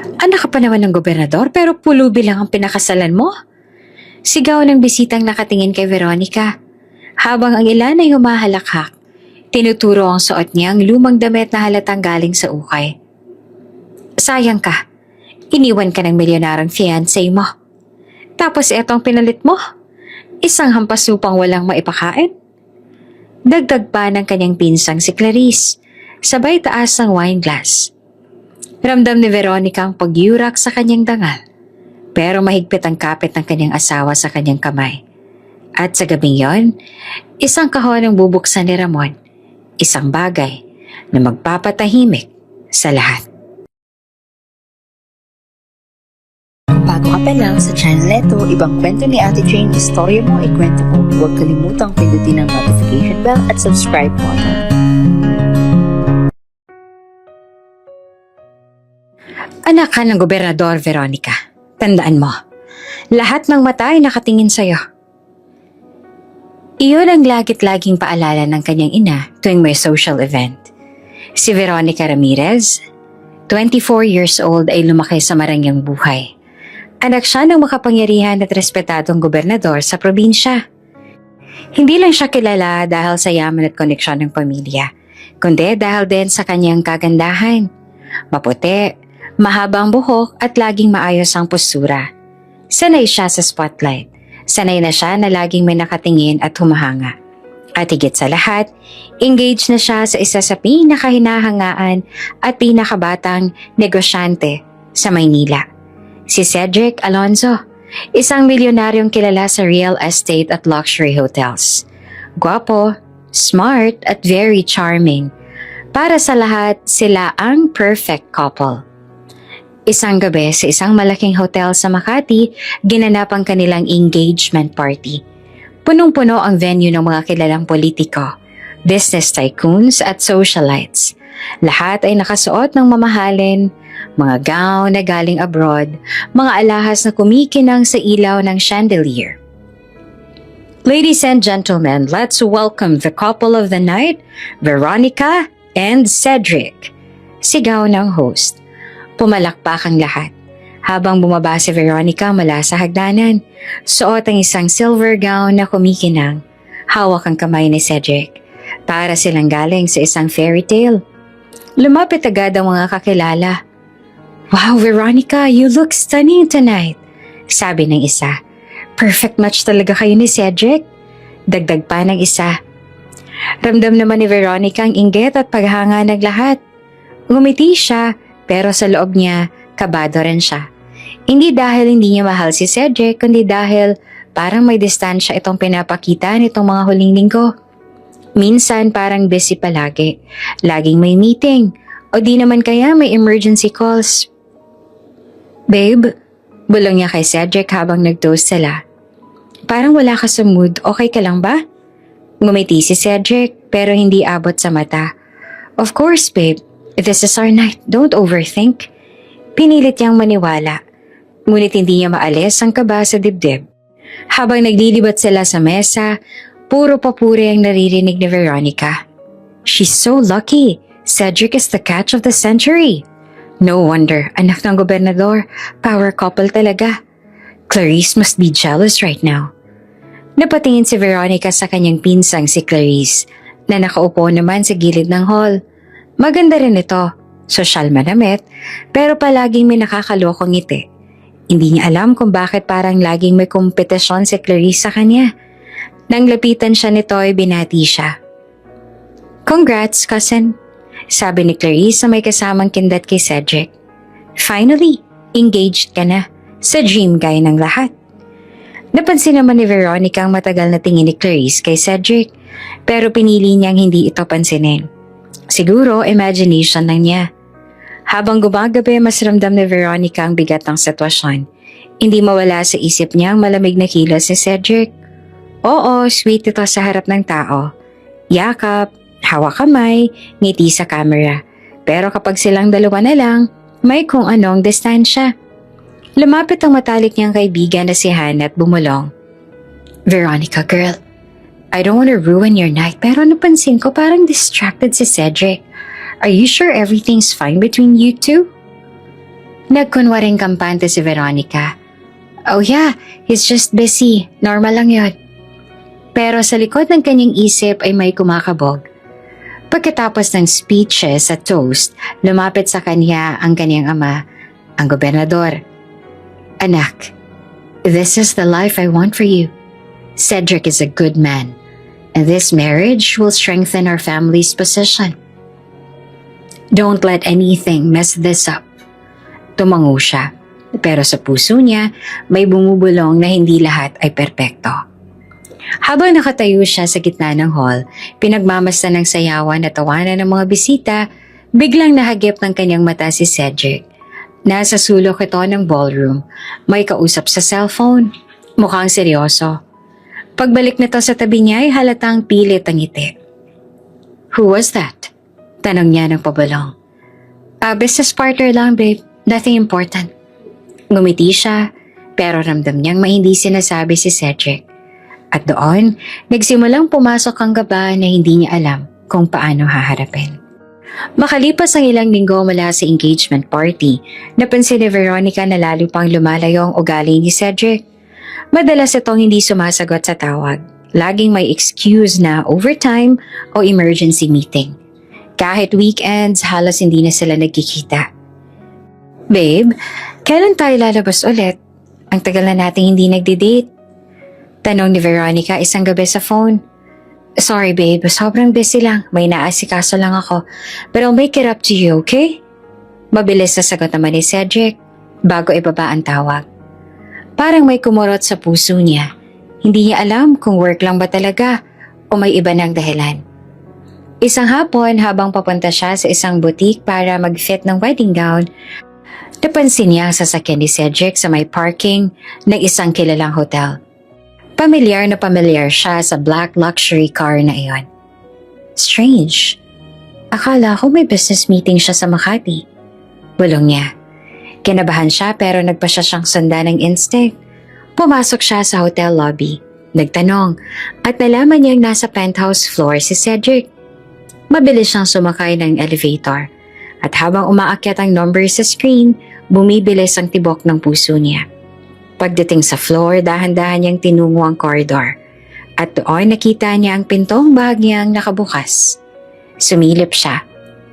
Anak ka pa naman ng gobernador pero pulubi lang ang pinakasalan mo? Sigaw ng bisitang nakatingin kay Veronica. Habang ang ilan ay humahalakhak, tinuturo ang suot niya ang lumang damit na halatang galing sa ukay. Sayang ka, iniwan ka ng milyonarang fiancé mo. Tapos etong pinalit mo, isang hampasupang walang maipakain. Dagdag pa ng kanyang pinsang si Clarice, sabay taas ng wine glass. Ramdam ni Veronica ang pagyurak sa kanyang dangal, pero mahigpit ang kapit ng kanyang asawa sa kanyang kamay. At sa gabing yon, isang kahon ang bubuksan ni Ramon, isang bagay na magpapatahimik sa lahat. Bago ka pa lang sa channel neto, ibang kwento ni Ate Jane, istorya mo, ikwento ko. Huwag kalimutang pindutin ang notification bell at subscribe button. Anak ka ng gobernador, Veronica. Tandaan mo, lahat ng mata ay nakatingin sa'yo. Iyon ang lagit-laging paalala ng kanyang ina tuwing may social event. Si Veronica Ramirez, 24 years old, ay lumaki sa marangyang buhay. Anak siya ng makapangyarihan at respetadong gobernador sa probinsya. Hindi lang siya kilala dahil sa yaman at koneksyon ng pamilya, kundi dahil din sa kanyang kagandahan. Maputi, mahabang buhok at laging maayos ang postura. Sanay siya sa spotlight. Sanay na siya na laging may nakatingin at humahanga. At higit sa lahat, engaged na siya sa isa sa pinakahinahangaan at pinakabatang negosyante sa Maynila. Si Cedric Alonzo, isang milyonaryong kilala sa real estate at luxury hotels. Gwapo, smart at very charming. Para sa lahat, sila ang perfect couple. Isang gabi sa isang malaking hotel sa Makati, ginanap ang kanilang engagement party. Punong-puno ang venue ng mga kilalang politiko, business tycoons at socialites. Lahat ay nakasuot ng mamahalin, mga gown na galing abroad, mga alahas na kumikinang sa ilaw ng chandelier. Ladies and gentlemen, let's welcome the couple of the night, Veronica and Cedric. Sigaw ng host. Pumalakpak ang lahat. Habang bumaba si Veronica mula sa hagdanan, suot ang isang silver gown na kumikinang. Hawak ang kamay ni Cedric. Para silang galing sa isang fairy tale. Lumapit agad ang mga kakilala. "Wow, Veronica, you look stunning tonight," sabi ng isa. "Perfect match talaga kayo ni Cedric," dagdag pa ng isa. Ramdam naman ni Veronica ang inggit at paghanga ng lahat. Ngumiti siya, pero sa loob niya, kabado rin siya. Hindi dahil hindi niya mahal si Cedric, kundi dahil parang may distansya itong pinapakita nitong mga huling linggo. Minsan parang busy palagi, laging may meeting, o di naman kaya may emergency calls. "Babe," bulong niya kay Cedric habang nag-toast sila. "Parang wala ka sa mood, okay ka lang ba?" Ngumiti si Cedric pero hindi abot sa mata. "Of course, babe. This is our night. Don't overthink." Pinilit niyang maniwala. Ngunit hindi niya maalis ang kaba sa dibdib. Habang naglilibat sila sa mesa, puro papuri ang naririnig ni Veronica. "She's so lucky. Cedric is the catch of the century." No wonder, anak ng gobernador, power couple talaga. Clarice must be jealous right now. Napatingin si Veronica sa kanyang pinsang si Clarice, na nakaupo naman sa gilid ng hall. Maganda rin ito, sosyal manamit, pero palaging may nakakalokong ngiti. Hindi niya alam kung bakit parang laging may kompetisyon si Clarice sa kanya. Nang lapitan siya nito ay binati siya. "Congrats, cousin," sabi ni Clarice na may kasamang kindat kay Cedric. "Finally, engaged ka na, sa dream guy ng lahat." Napansin naman ni Veronica ang matagal na tingin ni Clarice kay Cedric, pero pinili niyang hindi ito pansinin. Siguro imagination lang niya. Habang gumagabi, mas ramdam ni Veronica ang bigat ng sitwasyon. Hindi mawala sa isip niya ang malamig na kilos ni Cedric. Oo, sweet ito sa harap ng tao. Yakap, hawak kamay, ngiti sa camera. Pero kapag silang dalawa na lang, may kung anong distansya. Lumapit ang matalik niyang kaibigan na si Hannah at bumulong. "Veronica, girl, I don't want to ruin your night pero napansin ko parang distracted si Cedric. Are you sure everything's fine between you two?" Nagkunwaring kampante si Veronica. Oh yeah, he's just busy. Normal lang yun. Pero sa likod ng kanyang isip ay may kumakabog. Pagkatapos ng speeches at toast, lumapit sa kanya ang kanyang ama, ang gobernador. Anak, this is the life I want for you. Cedric is a good man, and this marriage will strengthen our family's position. Don't let anything mess this up. Tumango siya, pero sa puso niya may bumubulong na hindi lahat ay perpekto. Habang nakatayo siya sa gitna ng hall, pinagmamasdan ng sayawan at tawanan ng mga bisita, biglang nahagip ng kanyang mata si Cedric. Nasa sulok ito ng ballroom, may kausap sa cellphone, mukhang seryoso. Pagbalik nito sa tabi niya ay halatang pilit ang ngiti. Who was that? Tanong niya ng pabalong. Business partner lang babe, nothing important. Ngumiti siya, pero ramdam niyang may hindi sinasabi si Cedric. At doon, nagsimulang pumasok ang gaba na hindi niya alam kung paano haharapin. Makalipas ang ilang linggo mula sa engagement party, napansin ni Veronica na lalo pang lumalayo ang ugali ni Cedric. Madalas itong hindi sumasagot sa tawag. Laging may excuse na overtime o emergency meeting. Kahit weekends, halos hindi na sila nagkikita. Babe, kailan tayo lalabas ulit? Ang tagal na nating hindi nagdi-date. Tanong ni Veronica isang gabi sa phone. Sorry babe, sobrang busy lang. May naasikaso lang ako. But I'll make it up to you, okay? Mabilis na sagot naman ni Cedric bago ibaba ang tawag. Parang may kumurot sa puso niya. Hindi niya alam kung work lang ba talaga o may iba ng dahilan. Isang hapon habang papunta siya sa isang boutique para mag-fit ng wedding gown, napansin niya ang sasakyan ni Cedric sa may parking ng isang kilalang hotel. Pamilyar na pamilyar siya sa black luxury car na iyon. Strange. Akala ko may business meeting siya sa Makati. Bulong niya. Kinabahan siya pero nagpa siya siyang sanda ng instinct. Pumasok siya sa hotel lobby. Nagtanong at nalaman niyang nasa penthouse floor si Cedric. Mabilis siyang sumakay ng elevator. At habang umaakyat ang number sa screen, bumibilis ang tibok ng puso niya. Pagdating sa floor, dahan-dahan niyang tinungo ang corridor. At doon nakita niya ang pintong bahagyang nakabukas. Sumilip siya.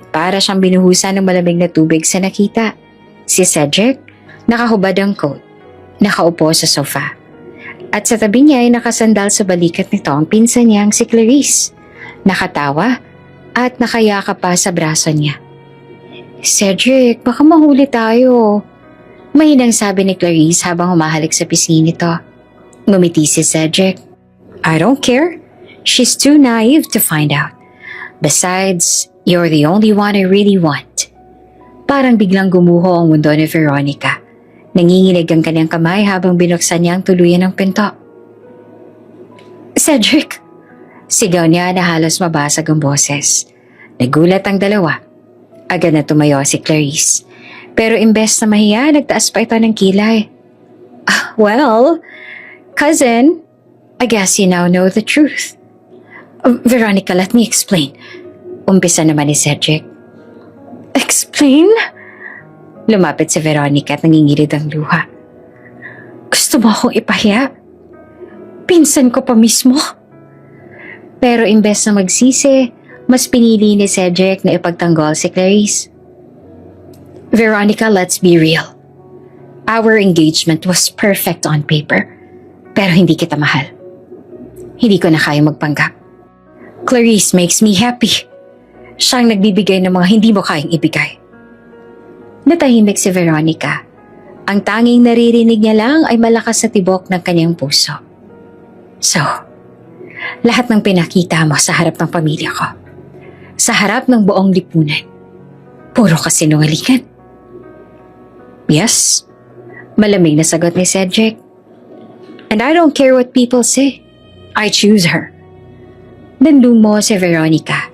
Para siyang binuhusan ng malamig na tubig sa nakita. Si Cedric, nakahubad ang coat, nakaupo sa sofa. At sa tabi niya ay nakasandal sa balikat nito ang pinsan niyang si Clarice. Nakatawa at nakayakap pa sa braso niya. Cedric, baka mahuli tayo. Mahinang sabi ni Clarice habang humahalik sa pisngi nito. Ngumiti si Cedric. I don't care. She's too naive to find out. Besides, you're the only one I really want. Parang biglang gumuho ang mundo ni Veronica. Nanginginig ang kanyang kamay habang binuksan niya ang tuluyan ng pinto. Cedric! Sigaw niya na halos mabasag ang boses. Nagulat ang dalawa. Agad na tumayo si Clarice. Pero imbes na mahiya, nagtaas pa ito ng kilay. Well, cousin, I guess you now know the truth. Veronica, let me explain. Umpisa naman ni Cedric. Explain? Lumapit si Veronica at nangingilid ang luha. Gusto mo akong ipahiya? Pinsan ko pa mismo. Pero imbes na magsisi, mas pinili ni Cedric na ipagtanggol si Clarice. Veronica, let's be real. Our engagement was perfect on paper, pero hindi kita mahal. Hindi ko na kaya magpanggap. Clarice makes me happy. Siyang nagbibigay ng mga hindi mo kayang ibigay. Natahimik si Veronica. Ang tanging naririnig niya lang ay malakas na tibok ng kanyang puso. So, lahat ng pinakita mo sa harap ng pamilya ko, sa harap ng buong lipunan, puro kasinungalingan. Yes, malamig na sagot ni Cedric. And I don't care what people say. I choose her. Nanlumo si Veronica.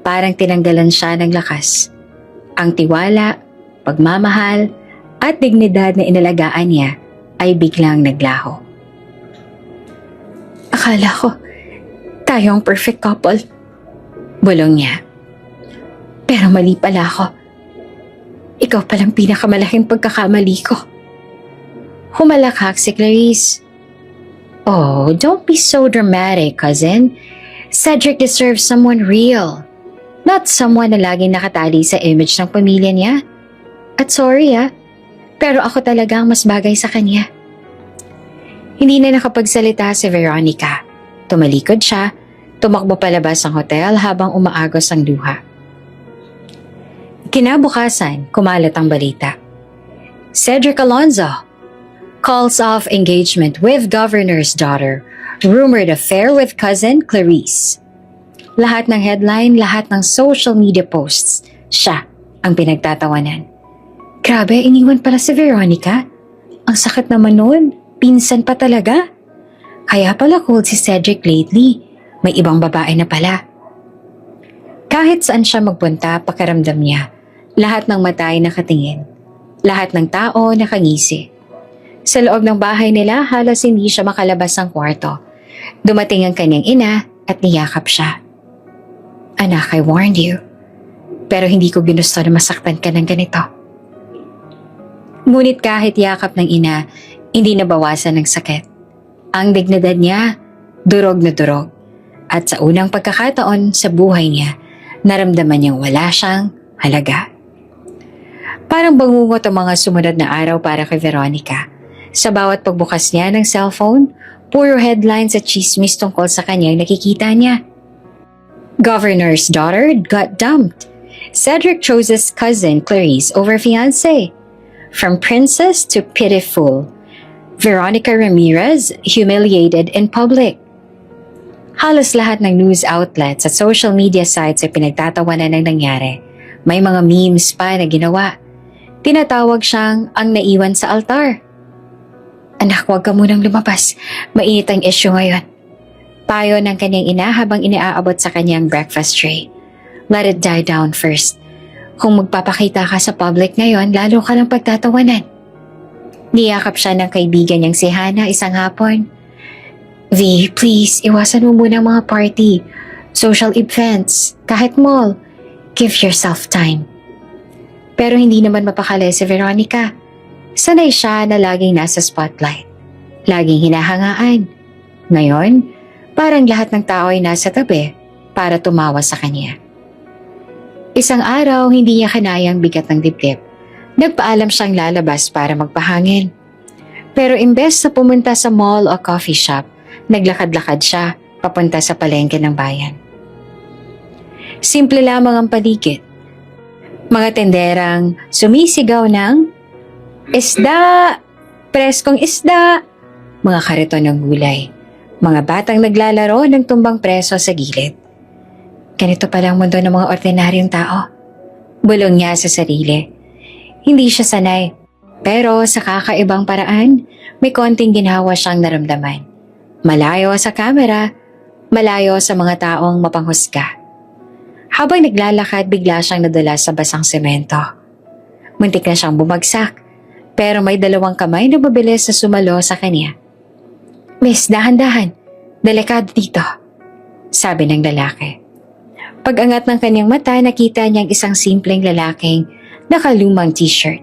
Parang tinanggalan siya ng lakas. Ang tiwala, pagmamahal, at dignidad na inalagaan niya ay biglang naglaho. Akala ko, tayong perfect couple. Bulong niya. Pero mali pala ako. Ikaw palang pinakamalaking pagkakamali ko. Humalakhak si Clarice. Oh, don't be so dramatic, cousin. Cedric deserves someone real. Not someone na laging nakatali sa image ng pamilya niya. At sorry pero ako talaga ang mas bagay sa kanya. Hindi na nakapagsalita si Veronica. Tumalikod siya, tumakbo palabas ng hotel habang umaagos ang luha. Kinabukasan, kumalat ang balita. Cedric Alonzo calls off engagement with governor's daughter, rumored affair with cousin Clarice. Lahat ng headline, lahat ng social media posts, siya ang pinagtatawanan. Grabe, iniwan pala si Veronica. Ang sakit naman noon, pinsan pa talaga. Kaya pala cold si Cedric lately, may ibang babae na pala. Kahit saan siya magpunta, pakiramdam niya, lahat ng mata ay nakatingin. Lahat ng tao nakangisi. Sa loob ng bahay nila, halos hindi siya makalabas ng kwarto. Dumating ang kanyang ina at niyakap siya. Anak, I warned you. Pero hindi ko ginusto na masaktan ka ng ganito. Ngunit kahit yakap ng ina, hindi nabawasan ng sakit. Ang dignidad niya, durog na durog. At sa unang pagkakataon sa buhay niya, naramdaman niyang wala siyang halaga. Parang bangungot ang mga sumunod na araw para kay Veronica. Sa bawat pagbukas niya ng cellphone, puro headlines at chismis tungkol sa kanyang nakikita niya. Governor's daughter got dumped. Cedric chose his cousin Clarice over fiancé. From princess to pitiful. Veronica Ramirez humiliated in public. Halos lahat ng news outlets at social media sites ay pinagtatawanan ng nangyari. May mga memes pa na ginawa. Tinatawag siyang ang naiwan sa altar. Anak, huwag ka munang lumabas. Mainit ang issue ngayon. Payo ng kanyang ina habang iniaabot sa kanyang breakfast tray. Let it die down first. Kung magpapakita ka sa public ngayon, lalo ka ng pagtatawanan. Niyakap siya ng kaibigan niyang si Hannah isang hapon. V, please, iwasan mo muna ang mga party, social events, kahit mall. Give yourself time. Pero hindi naman mapakali si Veronica. Sanay siya na laging nasa spotlight. Laging hinahangaan. Ngayon, parang lahat ng tao ay nasa tabi para tumawa sa kanya. Isang araw, hindi niya kanayang bigat ng dibdib. Nagpaalam siyang lalabas para magpahangin. Pero imbes na pumunta sa mall o coffee shop, naglakad-lakad siya papunta sa palengke ng bayan. Simple lamang ang paligid. Mga tenderang sumisigaw ng isda, preskong isda, mga kariton ng gulay, mga batang naglalaro ng tumbang preso sa gilid. Ganito pala ang mundo ng mga ordinaryong tao. Bulong niya sa sarili. Hindi siya sanay, pero sa kakaibang paraan, may konting ginhawa siyang naramdaman. Malayo sa kamera, malayo sa mga taong mapanghusga. Habang naglalakad, bigla siyang nadala sa basang semento. Muntik na siyang bumagsak, pero may dalawang kamay na mabilis na sumalo sa kanya. Miss, dahan-dahan. Delikado dito, sabi ng lalaki. Pag-angat ng kanyang mata, nakita niyang isang simpleng lalaking nakalumang t-shirt.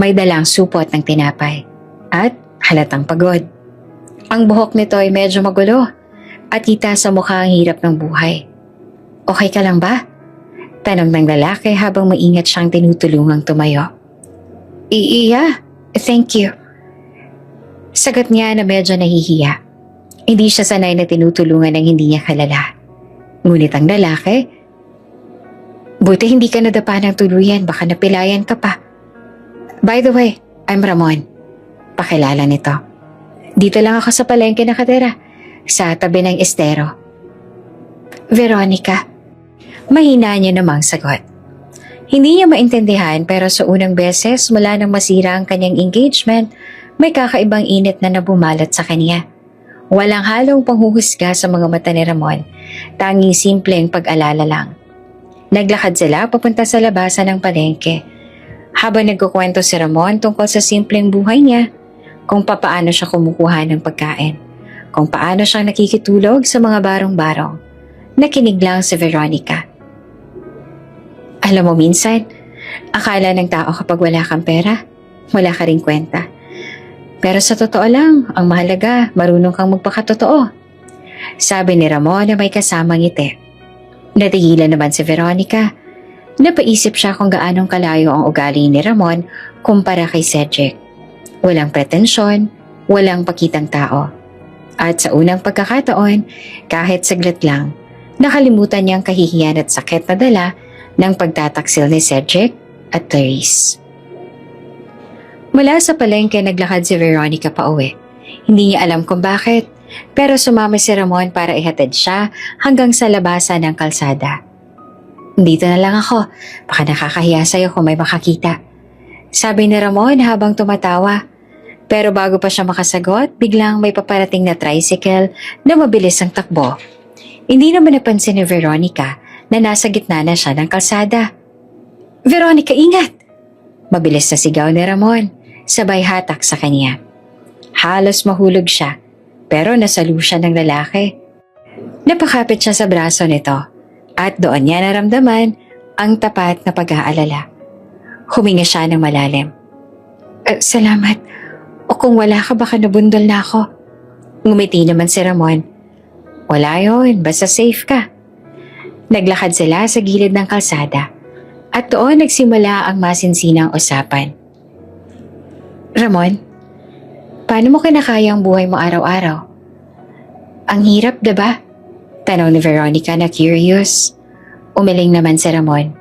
May dalang supot ng tinapay at halatang pagod. Ang buhok nito ay medyo magulo at kita sa mukha ang hirap ng buhay. Okay ka lang ba? Tanong ng lalaki habang maingat siyang tinutulungang tumayo. Iya, thank you. Sagot niya na medyo nahihiya. Hindi siya sanay na tinutulungan ng hindi niya kalala. Ngunit ang lalaki, buti hindi ka nadapa ng tuluyan, baka napilayan ka pa. By the way, I'm Ramon. Pakilala nito. Dito lang ako sa palengke nakatira, sa tabi ng estero. Veronica. Mahina niya namang sagot. Hindi niya maintindihan pero sa unang beses mula nang masira ang kanyang engagement, may kakaibang init na nabumalat sa kanya. Walang halong panghuhusga sa mga mata ni Ramon, tanging simpleng pag-alala lang. Naglakad sila papunta sa labasan ng palengke. Habang nagkukwento si Ramon tungkol sa simpleng buhay niya, kung papaano siya kumukuha ng pagkain, kung paano siya nakikitulog sa mga barong-barong, nakinig lang si Veronica. Alam mo minsan, Akala ng tao kapag wala kang pera, wala ka ring kwenta. Pero sa totoo lang, ang mahalaga, marunong kang magpakatotoo. Sabi ni Ramon na may kasamang ngiti. Natigilan naman si Veronica. Napaisip siya kung gaanong kalayo ang ugali ni Ramon kumpara kay Cedric. Walang pretensyon, walang pakitang tao. At sa unang pagkakataon, kahit saglit lang, nakalimutan niyang kahihiyan at sakit na dala ng pagtataksil ni Cedric at Clarice. Mula sa palengke naglakad si Veronica pa uwi. Hindi niya alam kung bakit, pero sumama si Ramon para ihatid siya hanggang sa labasan ng kalsada. Dito na lang ako, baka nakakahiya sa'yo kung may makakita. Sabi ni Ramon habang tumatawa. Pero bago pa siya makasagot, biglang may paparating na tricycle na mabilis ang takbo. Hindi naman napansin ni Veronica na nasa gitna na siya ng kalsada. "Veronica, ingat!" Mabilis na sigaw ni Ramon, sabay hatak sa kanya. Halos mahulog siya, pero nasalo siya ng lalaki. Napakapit siya sa braso nito at doon niya naramdaman ang tapat na pag-aalala. Huminga siya ng malalim. Salamat. O kung wala ka baka nabundol na ako." Ngumiti naman si Ramon. "Wala yun, basta safe ka." Naglakad sila sa gilid ng kalsada at doon nagsimula ang masinsinang usapan. "Ramon, paano mo kinakaya ang buhay mo araw-araw?" "Ang hirap, diba?" Tanong ni Veronica na curious. Umiling naman si Ramon.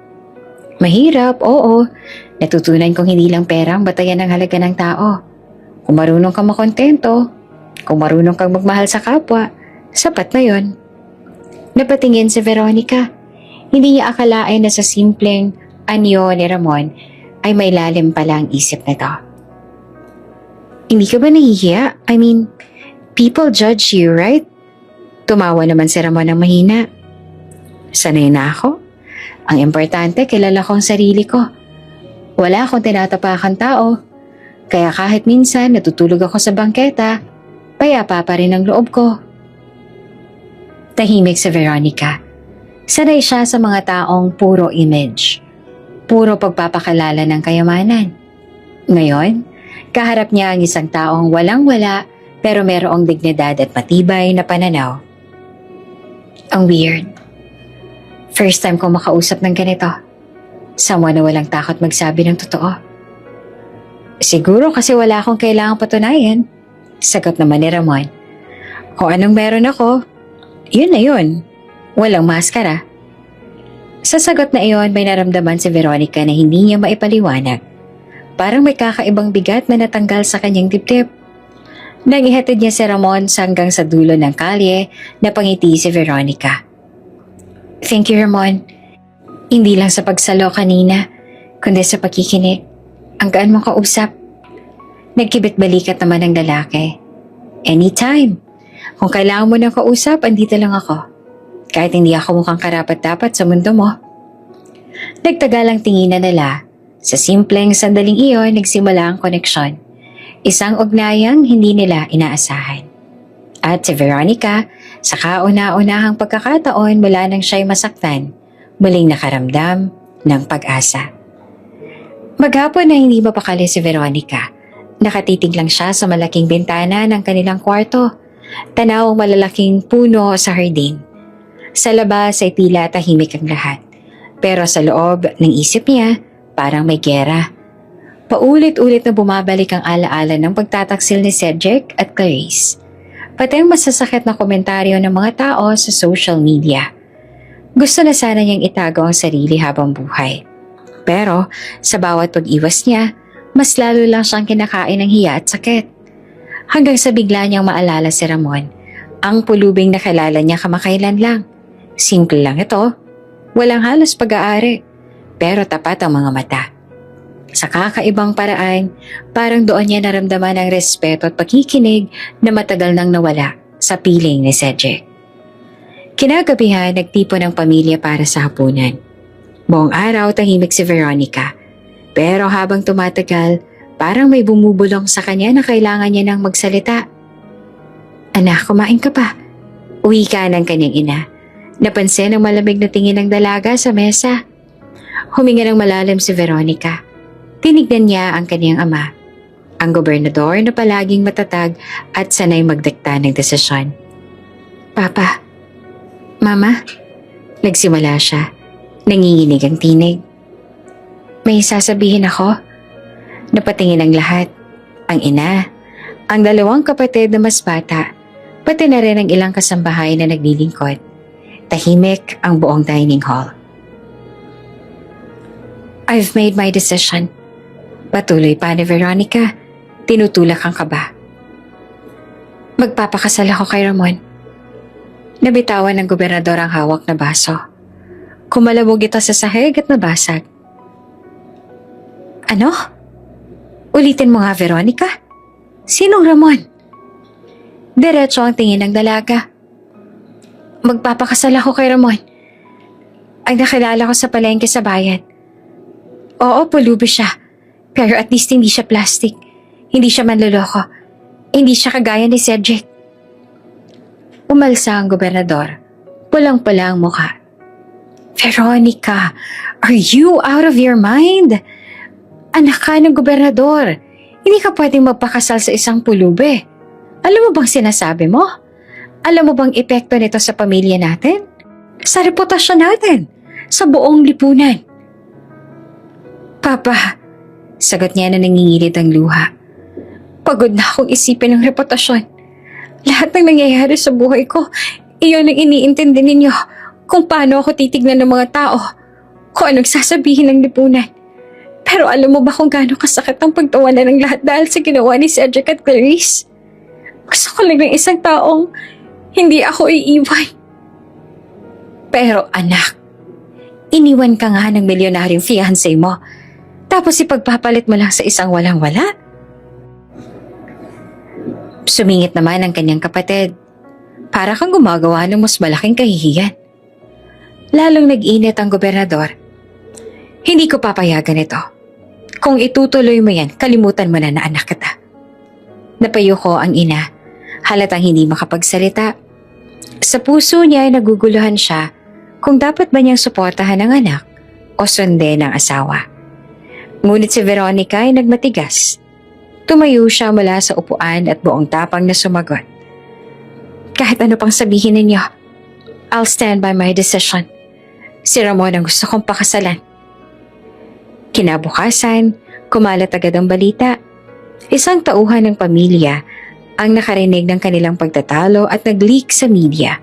"Mahirap, oo. Natutunan kong hindi lang pera ang batayan ng halaga ng tao. Kung marunong kang makontento, kung marunong kang magmahal sa kapwa, sapat na yon." Napatingin si Veronica. Hindi niya akalain na sa simpleng anyo ni Ramon ay may lalim pala ang isip nito. "Hindi ka ba nahihiya? I mean, people judge you, right?" Tumawa naman si Ramon ng mahina. "Sanay na ako. Ang importante, kilala ko ang sarili ko. Wala akong tinatapakang tao. Kaya kahit minsan natutulog ako sa bangketa, payapa pa rin ang loob ko." Tahimik si Veronica. Sanay siya sa mga taong puro image. Puro pagpapakilala ng kayamanan. Ngayon, kaharap niya ang isang taong walang-wala pero merong dignidad at matibay na pananaw. Ang weird. First time ko makausap ng ganito. Someone na walang takot magsabi ng totoo. "Siguro kasi wala akong kailangang patunayan," sagot naman ni Ramon. "Kung anong meron ako, yun na yun. Walang maskara." Sa sagot na iyon, may naramdaman si Veronica na hindi niya maipaliwanag. Parang may kakaibang bigat na natanggal sa kanyang dibdib. Nang ihatid niya si Ramon hanggang sa dulo ng kalye, napangiti si Veronica. "Thank you, Ramon. Hindi lang sa pagsalo kanina, kundi sa pakikinig. Ang gaan mong kausap." Nagkibit balikat naman ng lalaki. "Anytime. Kung kailangan mo ng kausap, andito lang ako. Kahit hindi ako mukhang karapat-dapat sa mundo mo." Nagtagalang tinginan nila. Sa simpleng sandaling iyon, nagsimula ang koneksyon. Isang ugnayang hindi nila inaasahan. At si Veronica, sa kauna-unahang pagkakataon mula nang siya'y masaktan, muling nakaramdam ng pag-asa. Maghapon na hindi mapakali si Veronica. Nakatitig lang siya sa malaking bintana ng kanilang kwarto. Tanaw ang malalaking puno sa hardin. Sa labas ay tila tahimik ang lahat. Pero sa loob ng isip niya, parang may gera. Paulit-ulit na bumabalik ang alaala ng pagtataksil ni Cedric at Clarice. Pati ang masasakit na komentaryo ng mga tao sa social media. Gusto na sana niyang itago ang sarili habang buhay. Pero sa bawat pag-iwas niya, mas lalo lang siyang kinakain ng hiya at sakit. Hanggang sa bigla niyang maalala si Ramon, ang pulubing nakilala niya kamakailan lang. Simple lang ito, walang halos pag-aari, pero tapat ang mga mata. Sa kakaibang paraan, parang doon niya naramdaman ang respeto at pakikinig na matagal nang nawala sa piling ni Cedric. Kinagabihan, nagtipon ng pamilya para sa hapunan. Buong araw tahimik si Veronica. Pero habang tumatagal, parang may bumubulong sa kanya na kailangan niya nang magsalita. "Anak, kumain ka pa?" Uwi ka ng kanyang ina. Napansin ang malamig na tingin ng dalaga sa mesa. Huminga ng malalim si Veronica. Tinignan niya ang kaniyang ama, ang gobernador na palaging matatag at sanay magdikta ng desisyon. Papa, Mama, nagsimula siya. Nanginginig ang tinig. May sasabihin ako. Napatingin ang lahat. Ang ina, ang dalawang kapatid na mas bata, pati na rin ang ilang kasambahay na naglilingkod. Tahimik ang buong dining hall. I've made my decision. Patuloy pa ni Veronica, tinutulak ang kaba. Magpapakasal ako kay Ramon. Nabitawan ng gobernador ang hawak na baso. Kumalabog ito sa sahig at nabasag. Ano? Ulitin mo nga, Veronica. Sinong Ramon? Diretso ang tingin ng dalaga. Magpapakasal ako kay Ramon. Ang nakilala ko sa palengke sa bayan. Oo, pulubi siya. Pero at least hindi siya plastic. Hindi siya manloloko. Hindi siya kagaya ni Cedric. Umalsa ang gobernador. Pulang-pula ang mukha. Veronica, are you out of your mind? Anak ka ng gobernador. Hindi ka pwedeng magpakasal sa isang pulubi. Alam mo bang sinasabi mo? Alam mo bang epekto nito sa pamilya natin? Sa reputasyon natin? Sa buong lipunan? Papa, sagot niya na nangingilid ang luha. Pagod na akong isipin ng reputasyon. Lahat ng nangyayari sa buhay ko, iyon ang iniintindi ninyo kung paano ako titignan ng mga tao, kung anong sasabihin ng lipunan. Pero alam mo ba kung gaano kasakit ang pagtawanan ng lahat dahil sa ginawa ni Cedric at Clarice? Gusto ko lang ng isang taong hindi ako iiwan. Pero anak, iniwan ka nga ng milyonaryong fiancé mo. Tapos ipagpapalit mo lang sa isang walang-wala? Sumingit naman ang kanyang kapatid. Para kang gumagawa ng mas malaking kahihiyan. Lalong nag-init ang gobernador. Hindi ko papayagan ito. Kung itutuloy mo yan, kalimutan mo na anak kita. Napayuko ang ina. Halatang hindi makapagsalita. Sa puso niya ay naguguluhan siya kung dapat ba niyang suportahan ang anak o sundin ang asawa. Ngunit si Veronica ay nagmatigas. Tumayo siya mula sa upuan at buong tapang na sumagot. Kahit ano pang sabihin ninyo, I'll stand by my decision. Si Ramon ang gusto kong pakasalan. Kinabukasan, kumalat agad ang balita. Isang tauhan ng pamilya ang nakarinig ng kanilang pagtatalo at nag-leak sa media.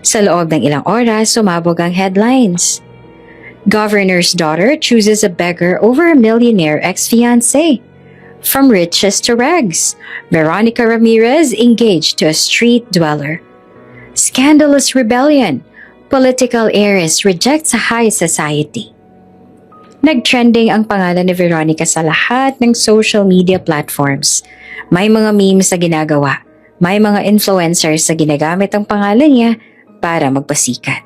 Sa loob ng ilang oras, sumabog ang headlines. Governor's daughter chooses a beggar over a millionaire ex-fiancé. From riches to rags, Veronica Ramirez engaged to a street dweller. Scandalous rebellion, political heiress rejects a high society. Nag-trending ang pangalan ni Veronica sa lahat ng social media platforms. May mga memes na ginagawa, may mga influencers na ginagamit ang pangalan niya para magpasikat.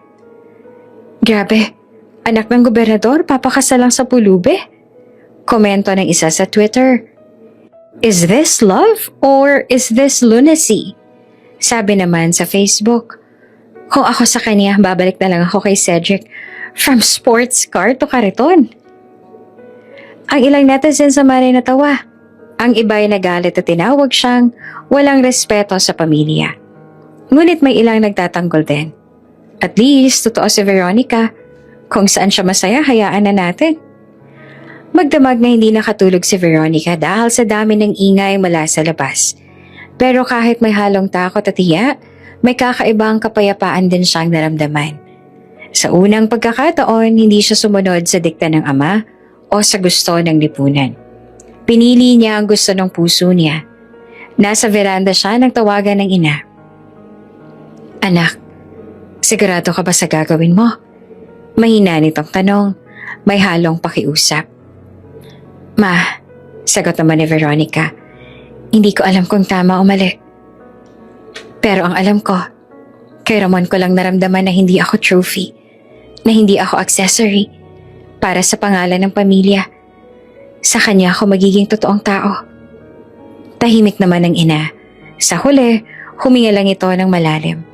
Grabe, anak ng gobernador, papakasal lang sa pulubi? Komento ng isa sa Twitter. Is this love or is this lunacy? Sabi naman sa Facebook. Kung ako sa kanya, babalik na lang ako kay Cedric. From sports car to kariton. Ang ilang netizens naman ay natawa. Ang iba ay nagalit at tinawag siyang walang respeto sa pamilya. Ngunit may ilang nagtatanggol din. At least, totoo si Veronica. Kung saan siya masaya, hayaan na natin. Magdamag na hindi nakatulog si Veronica dahil sa dami ng ingay mula sa labas. Pero kahit may halong takot at hiya, may kakaibang kapayapaan din siyang naramdaman. Sa unang pagkakataon, hindi siya sumunod sa dikta ng ama o sa gusto ng lipunan. Pinili niya ang gusto ng puso niya. Nasa veranda siya nang tawagan ng ina. Anak, sigurado ka ba sa gagawin mo? Mahina nitong tanong, may halong pakiusap. Ma, sagot naman ni Veronica, hindi ko alam kung tama o mali. Pero ang alam ko, kay Ramon ko lang naramdaman na hindi ako trophy, na hindi ako accessory para sa pangalan ng pamilya. Sa kanya ako magiging totoong tao. Tahimik naman ang ina. Sa huli, huminga lang ito ng malalim.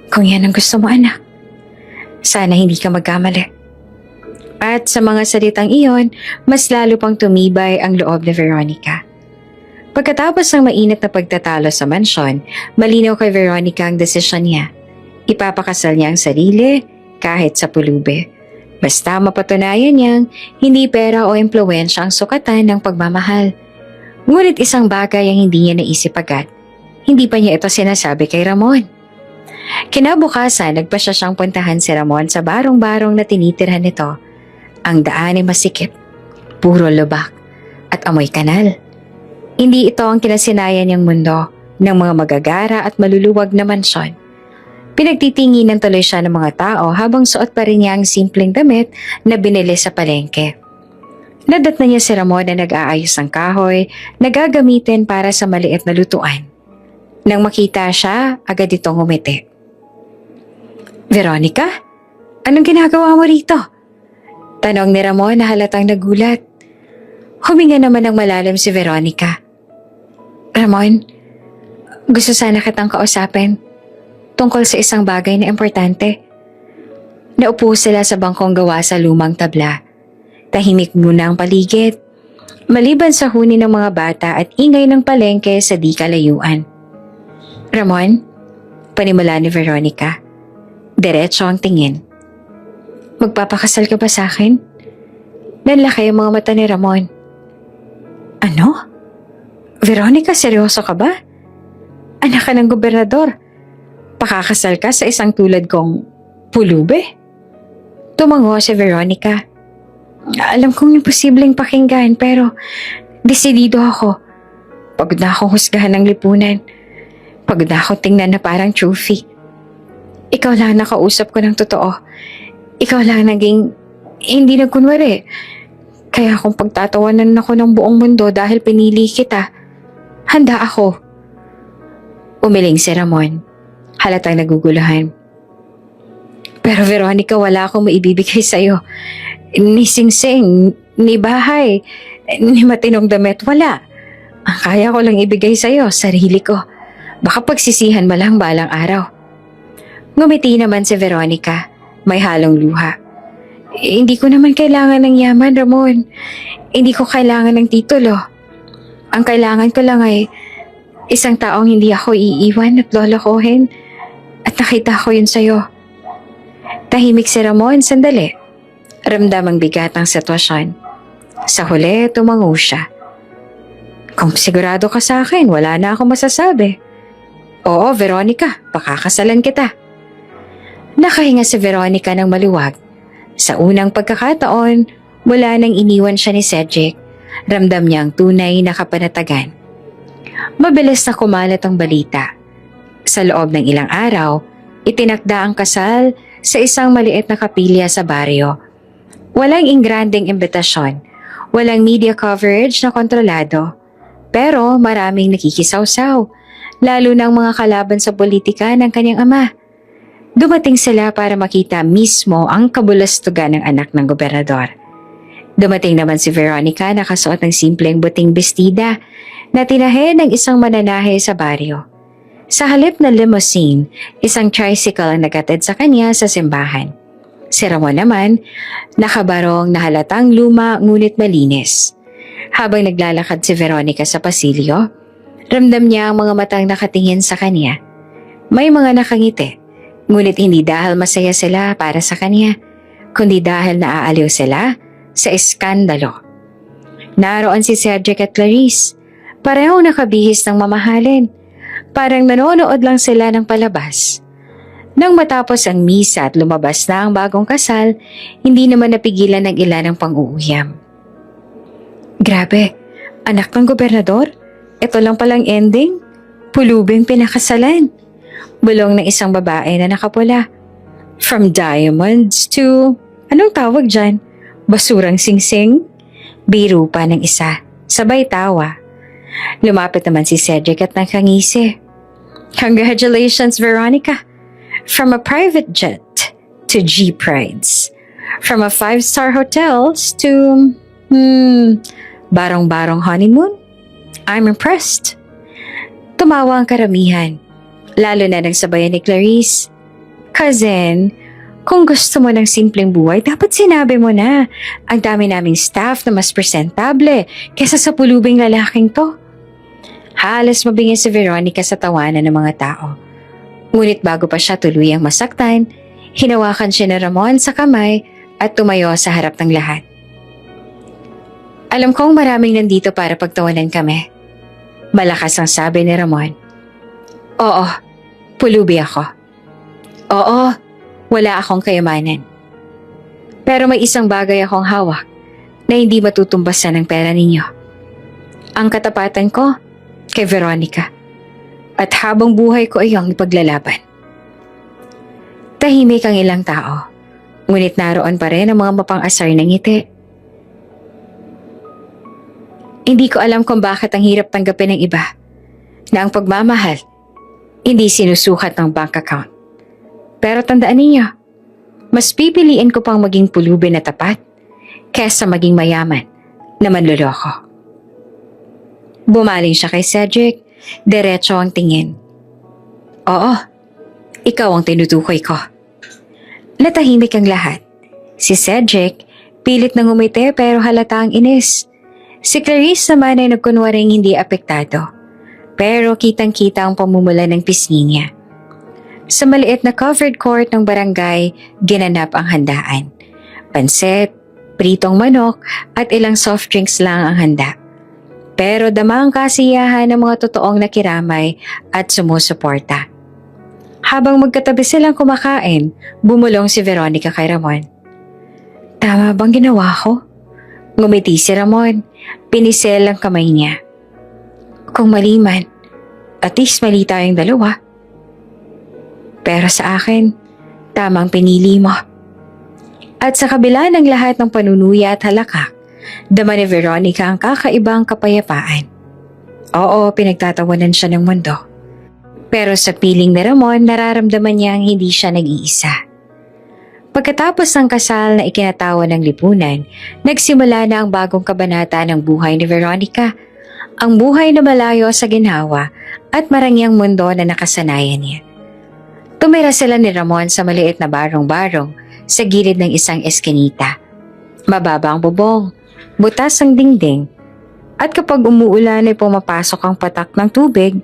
Kung yan ang gusto mo, anak, sana hindi ka magkamali. At sa mga salitang iyon, mas lalo pang tumibay ang loob ni Veronica. Pagkatapos ng mainit na pagtatalo sa mansyon, malinaw kay Veronica ang desisyon niya. Ipapakasal niya ang sarili kahit sa pulube. Basta mapatunayan niyang hindi pera o impluwensya ang sukatan ng pagmamahal. Ngunit isang bagay ang hindi niya naisip agad. Hindi pa niya ito sinasabi kay Ramon. Kinabukasan, nagpa siya siyang puntahan si Ramon sa barong-barong na tinitirhan nito. Ang daan ay masikip, puro lubak at amoy kanal. Hindi ito ang kinasinayan niyang mundo ng mga magagara at maluluwag na mansyon. Pinagtitinginan tuloy siya ng mga tao habang suot pa rin niya ang simpleng damit na binili sa palengke. Nadatnan niya si Ramon na nag-aayos ng kahoy na gagamitin para sa maliit na lutuan. Nang makita siya, agad itong umiti. "Veronica, anong ginagawa mo rito?" Tanong ni Ramon na halatang nagulat. Huminga naman ng malalim si Veronica. "Ramon, gusto sana kitang kausapin tungkol sa isang bagay na importante." Naupo sila sa bangkong gawa sa lumang tabla. Tahimik muna ang paligid, maliban sa huni ng mga bata at ingay ng palengke sa di kalayuan. "Ramon," panimula ni Veronica. Diretso ang tingin. "Magpapakasal ka ba sa akin?" Nanlaki ang mga mata ni Ramon. "Ano? Veronica, seryoso ka ba? Anak ka ng gobernador. Pakakasal ka sa isang tulad kong pulube?" Tumango si Veronica. "Alam kong imposibleng pakinggan pero desidido ako. Pagod na akong husgahan ng lipunan. Pagod na akong tingnan na parang trophy. Ikaw lang nakausap ko ng totoo. Ikaw lang naging hindi nagkunwari. Kaya kung pagtatawanan ako ng buong mundo dahil pinili kita, handa ako." Umiling si Ramon. Halatang naguguluhan. "Pero Veronica, wala akong maibibigay sa'yo. Ni singsing, ni bahay, ni matinong damit, wala. Ang kaya ko lang ibigay sa'yo, sarili ko. Baka pagsisihan mo lang balang araw." Ngumiti naman si Veronica. May halong luha. "Hindi ko naman kailangan ng yaman, Ramon. Hindi ko kailangan ng titulo. Ang kailangan ko lang ay isang taong hindi ako iiwan at lolokohin. At nakita ko yun sa'yo." Tahimik si Ramon sandali. Ramdam ang bigat ng sitwasyon. Sa huli, tumango siya. "Kung sigurado ka sa akin, wala na akong masasabi." "Oo, Veronica, pakakasalan kita." Nakahinga si Veronica ng maluwag. Sa unang pagkakataon, mula nang iniwan siya ni Cedric, ramdam niya ang tunay na kapanatagan. Mabilis na kumalat ang balita. Sa loob ng ilang araw, itinakda ang kasal sa isang maliit na kapilya sa baryo. Walang ingranding imbitasyon, walang media coverage na kontrolado. Pero maraming nakikisawsaw, lalo na ang mga kalaban sa politika ng kanyang ama. Dumating sila para makita mismo ang kabulastugan ng anak ng gobernador. Dumating naman si Veronica na kasuot ng simpleng buting bestida na tinahe ng isang mananahe sa baryo. Sa halip na limousine, isang tricycle ang nagatid sa kanya sa simbahan. Si Ramon naman, nakabarong na halatang luma ngunit malinis. Habang naglalakad si Veronica sa pasilyo, ramdam niya ang mga matang nakatingin sa kanya. May mga nakangiti. Ngunit hindi dahil masaya sila para sa kanya, kundi dahil naaaliw sila sa iskandalo. Naroon si Cedric at Clarice, parehong nakabihis ng mamahalin. Parang nanonood lang sila ng palabas. Nang matapos ang misa at lumabas na ang bagong kasal, hindi naman napigilan ng ilan ang pang-uuyam. "Grabe, anak ng gobernador? Ito lang palang ending? Pulubing pinakasalan." Bulong ng isang babae na nakapula. "From diamonds to, anong tawag dyan? Basurang singsing?" Biro pa ng isa. Sabay tawa. Lumapit naman si Cedric at nakangisi. "Congratulations, Veronica. From a private jet to jeep rides. From a 5-star hotels to, barong-barong honeymoon? I'm impressed." Tumawa ang karamihan. Lalo na nang sabayan ni Clarice. "Cousin, Kung gusto mo ng simpleng buhay, dapat sinabi mo na. Ang dami naming staff na mas presentable kesa sa pulubing lalaking to. Halos mabingin si Veronica sa tawanan ng mga tao. Ngunit bago pa siya tuluyang masaktan, hinawakan siya ni Ramon sa kamay at tumayo sa harap ng lahat. Alam kong maraming nandito para pagtawanan kami. Malakas ang sabi ni Ramon. Oo, pulubi ako. Oo, wala akong kayamanan. Pero may isang bagay akong hawak na hindi matutumbasan ng pera ninyo. Ang katapatan ko kay Veronica. At habang buhay ko ay ang ipaglalaban. Tahimik ang ilang tao, ngunit naroon pa rin ang mga mapang-asar na ngiti. Hindi ko alam kung bakit ang hirap tanggapin ng iba na ang pagmamahal hindi sinusukat ng bank account. Pero tandaan ninyo, mas pipiliin ko pang maging pulubi na tapat kesa maging mayaman na manloloko. Bumaling siya kay Cedric, diretso ang tingin. Oo, ikaw ang tinutukoy ko. Natahimik ang lahat. Si Cedric, pilit na ngumiti pero halata ang inis. Si Clarice naman ay nagkunwaring hindi apektado. Pero kitang-kita ang pamumula ng pisngi niya. Sa maliit na covered court ng barangay, ginanap ang handaan. Pansit, pritong manok at ilang soft drinks lang ang handa. Pero dama ang kasiyahan ng mga totoong nakiramay at sumusuporta. Habang magkatabi silang kumakain, bumulong si Veronica kay Ramon. Tama bang ginawa ko? Ngumiti si Ramon, pinisel ang kamay niya. Kung mali man, at least mali tayong dalawa. Pero sa akin, tamang pinili mo. At sa kabila ng lahat ng panunuya at halakak, dama ni Veronica ang kakaibang kapayapaan. Oo, pinagtatawanan siya ng mundo. Pero sa piling ni Ramon, nararamdaman niyang hindi siya nag-iisa. Pagkatapos ng kasal na ikinatawan ng lipunan, nagsimula na ang bagong kabanata ng buhay ni Veronica. Ang buhay na malayo sa ginhawa at marangyang mundo na nakasanayan niya. Tumira sila ni Ramon sa maliit na barong-barong sa gilid ng isang eskinita. Mababa ang bubong, butas ang dingding, at kapag umuulan ay pumapasok ang patak ng tubig.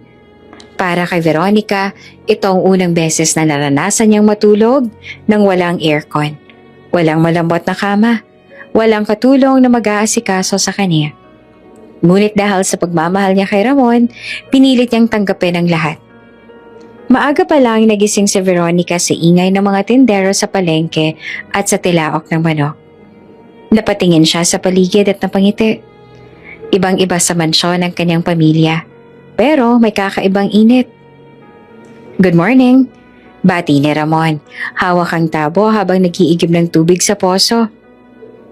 Para kay Veronica, ito ang unang beses na naranasan niyang matulog nang walang aircon. Walang malambot na kama, walang katulong na mag-aasikaso sa kanya. Ngunit dahil sa pagmamahal niya kay Ramon, pinilit niyang tanggapin ang lahat. Maaga pa lang nagising si Veronica sa ingay ng mga tindero sa palengke at sa tilaok ng manok. Napatingin siya sa paligid at napangiti. Ibang-iba sa mansyon ng kanyang pamilya. Pero may kakaibang init. Good morning, bati ni Ramon. Hawak ang tabo habang nag-iigib ng tubig sa poso.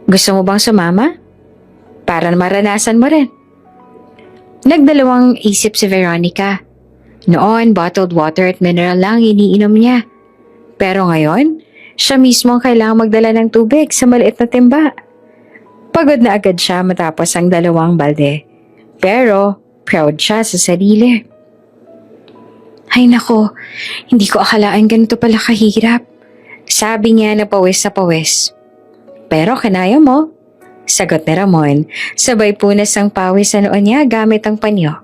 Gusto mo bang sumama? Para maranasan mo rin. Nagdalawang isip si Veronica. Noon, bottled water at mineral lang iniinom niya. Pero ngayon, siya mismo ang kailangang magdala ng tubig sa maliit na timba. Pagod na agad siya matapos ang dalawang balde. Pero proud siya sa sarili. Ay nako, hindi ko akalaan ganito pala kahirap. Sabi niya na pawis sa pawis. Pero kinaya mo, sagot ni Ramon, sabay punas ang pawis sa noon niya gamit ang panyo.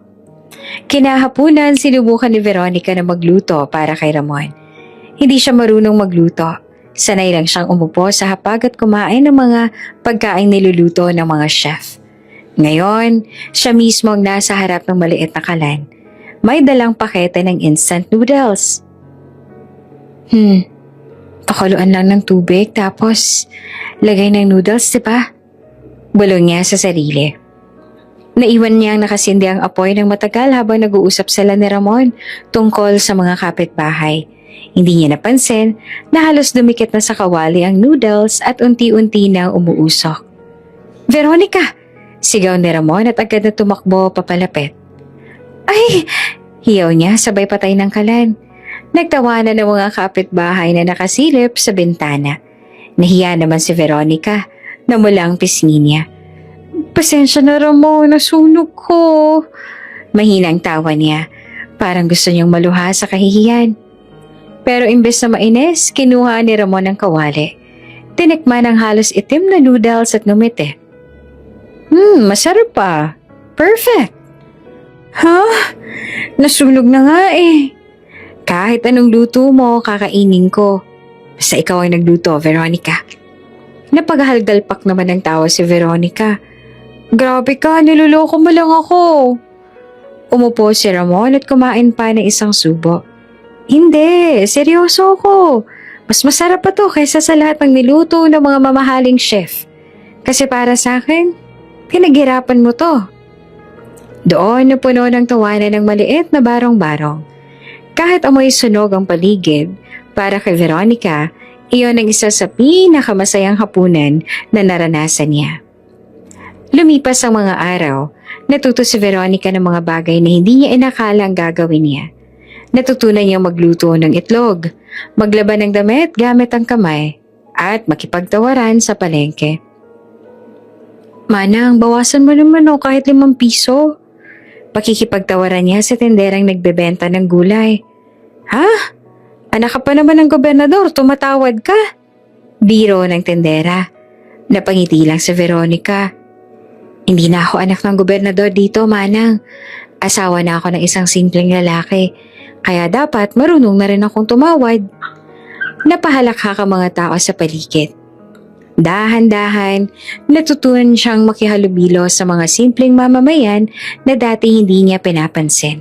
Kinahapunan, sinubukan ni Veronica na magluto para kay Ramon. Hindi siya marunong magluto. Sanay lang siyang umupo sa hapag at kumain ng mga pagkain niluluto ng mga chef. Ngayon, siya mismo ang nasa harap ng maliit na kalan. May dalang pakete ng instant noodles. Pakuluan lang ng tubig tapos lagay ng noodles, diba? Bulong niya sa sarili. Naiwan niyang nakasindi ang apoy ng matagal habang nag-uusap sila ni Ramon tungkol sa mga kapitbahay. Hindi niya napansin na halos dumikit na sa kawali ang noodles at unti-unti nang umuusok. Veronica! Sigaw ni Ramon at agad na tumakbo papalapit. Ay! Hiyaw niya sabay patay ng kalan. Nagtawanan ng mga kapitbahay na nakasilip sa bintana. Nahiya naman si Veronica na mula ang pisngi niya. Pasensya na Ramon, nasunog ko. Mahinang tawa niya. Parang gusto niyang maluha sa kahihiyan. Pero imbes na mainis, kinuha ni Ramon ang kawali. Tinikman ang halos itim na noodles at ngumiti. Masarap pa. Perfect. Ha? Nasunog na nga eh. Kahit anong luto mo, kakainin ko. Basta ikaw ang nagluto, Veronica. Napaghalgalpak naman ng tawa si Veronica. Grabe ka, niloloko mo lang ako. Umupo si Ramon at kumain pa ng isang subo. Hindi, seryoso ako. Mas masarap pa to kaysa sa lahat ng niluto ng mga mamahaling chef. Kasi para sa akin, pinaghirapan mo to. Doon napuno ng tawanan ng maliit na barong-barong. Kahit amoy sunog ang paligid, para kay Veronica, iyon ang isa sa pinakamasayang hapunan na naranasan niya. Lumipas ang mga araw, natuto si Veronica ng mga bagay na hindi niya inakalang gagawin niya. Natutunan niyang magluto ng itlog, maglaban ng damit gamit ang kamay, at makipagtawaran sa palengke. Manang, bawasan mo naman kahit 5 piso. Pakikipagtawaran niya sa tenderang nagbebenta ng gulay. Ha? Anak ka pa naman ng gobernador, tumatawad ka. Biro ng tendera. Napangiti lang si Veronica. Hindi na ako anak ng gobernador dito, Manang. Asawa na ako ng isang simpleng lalaki. Kaya dapat marunong na rin akong tumawad. Napahalakha ka mga tao sa paligid. Dahan-dahan, natutunan siyang makihalubilo sa mga simpleng mamamayan na dati hindi niya pinapansin.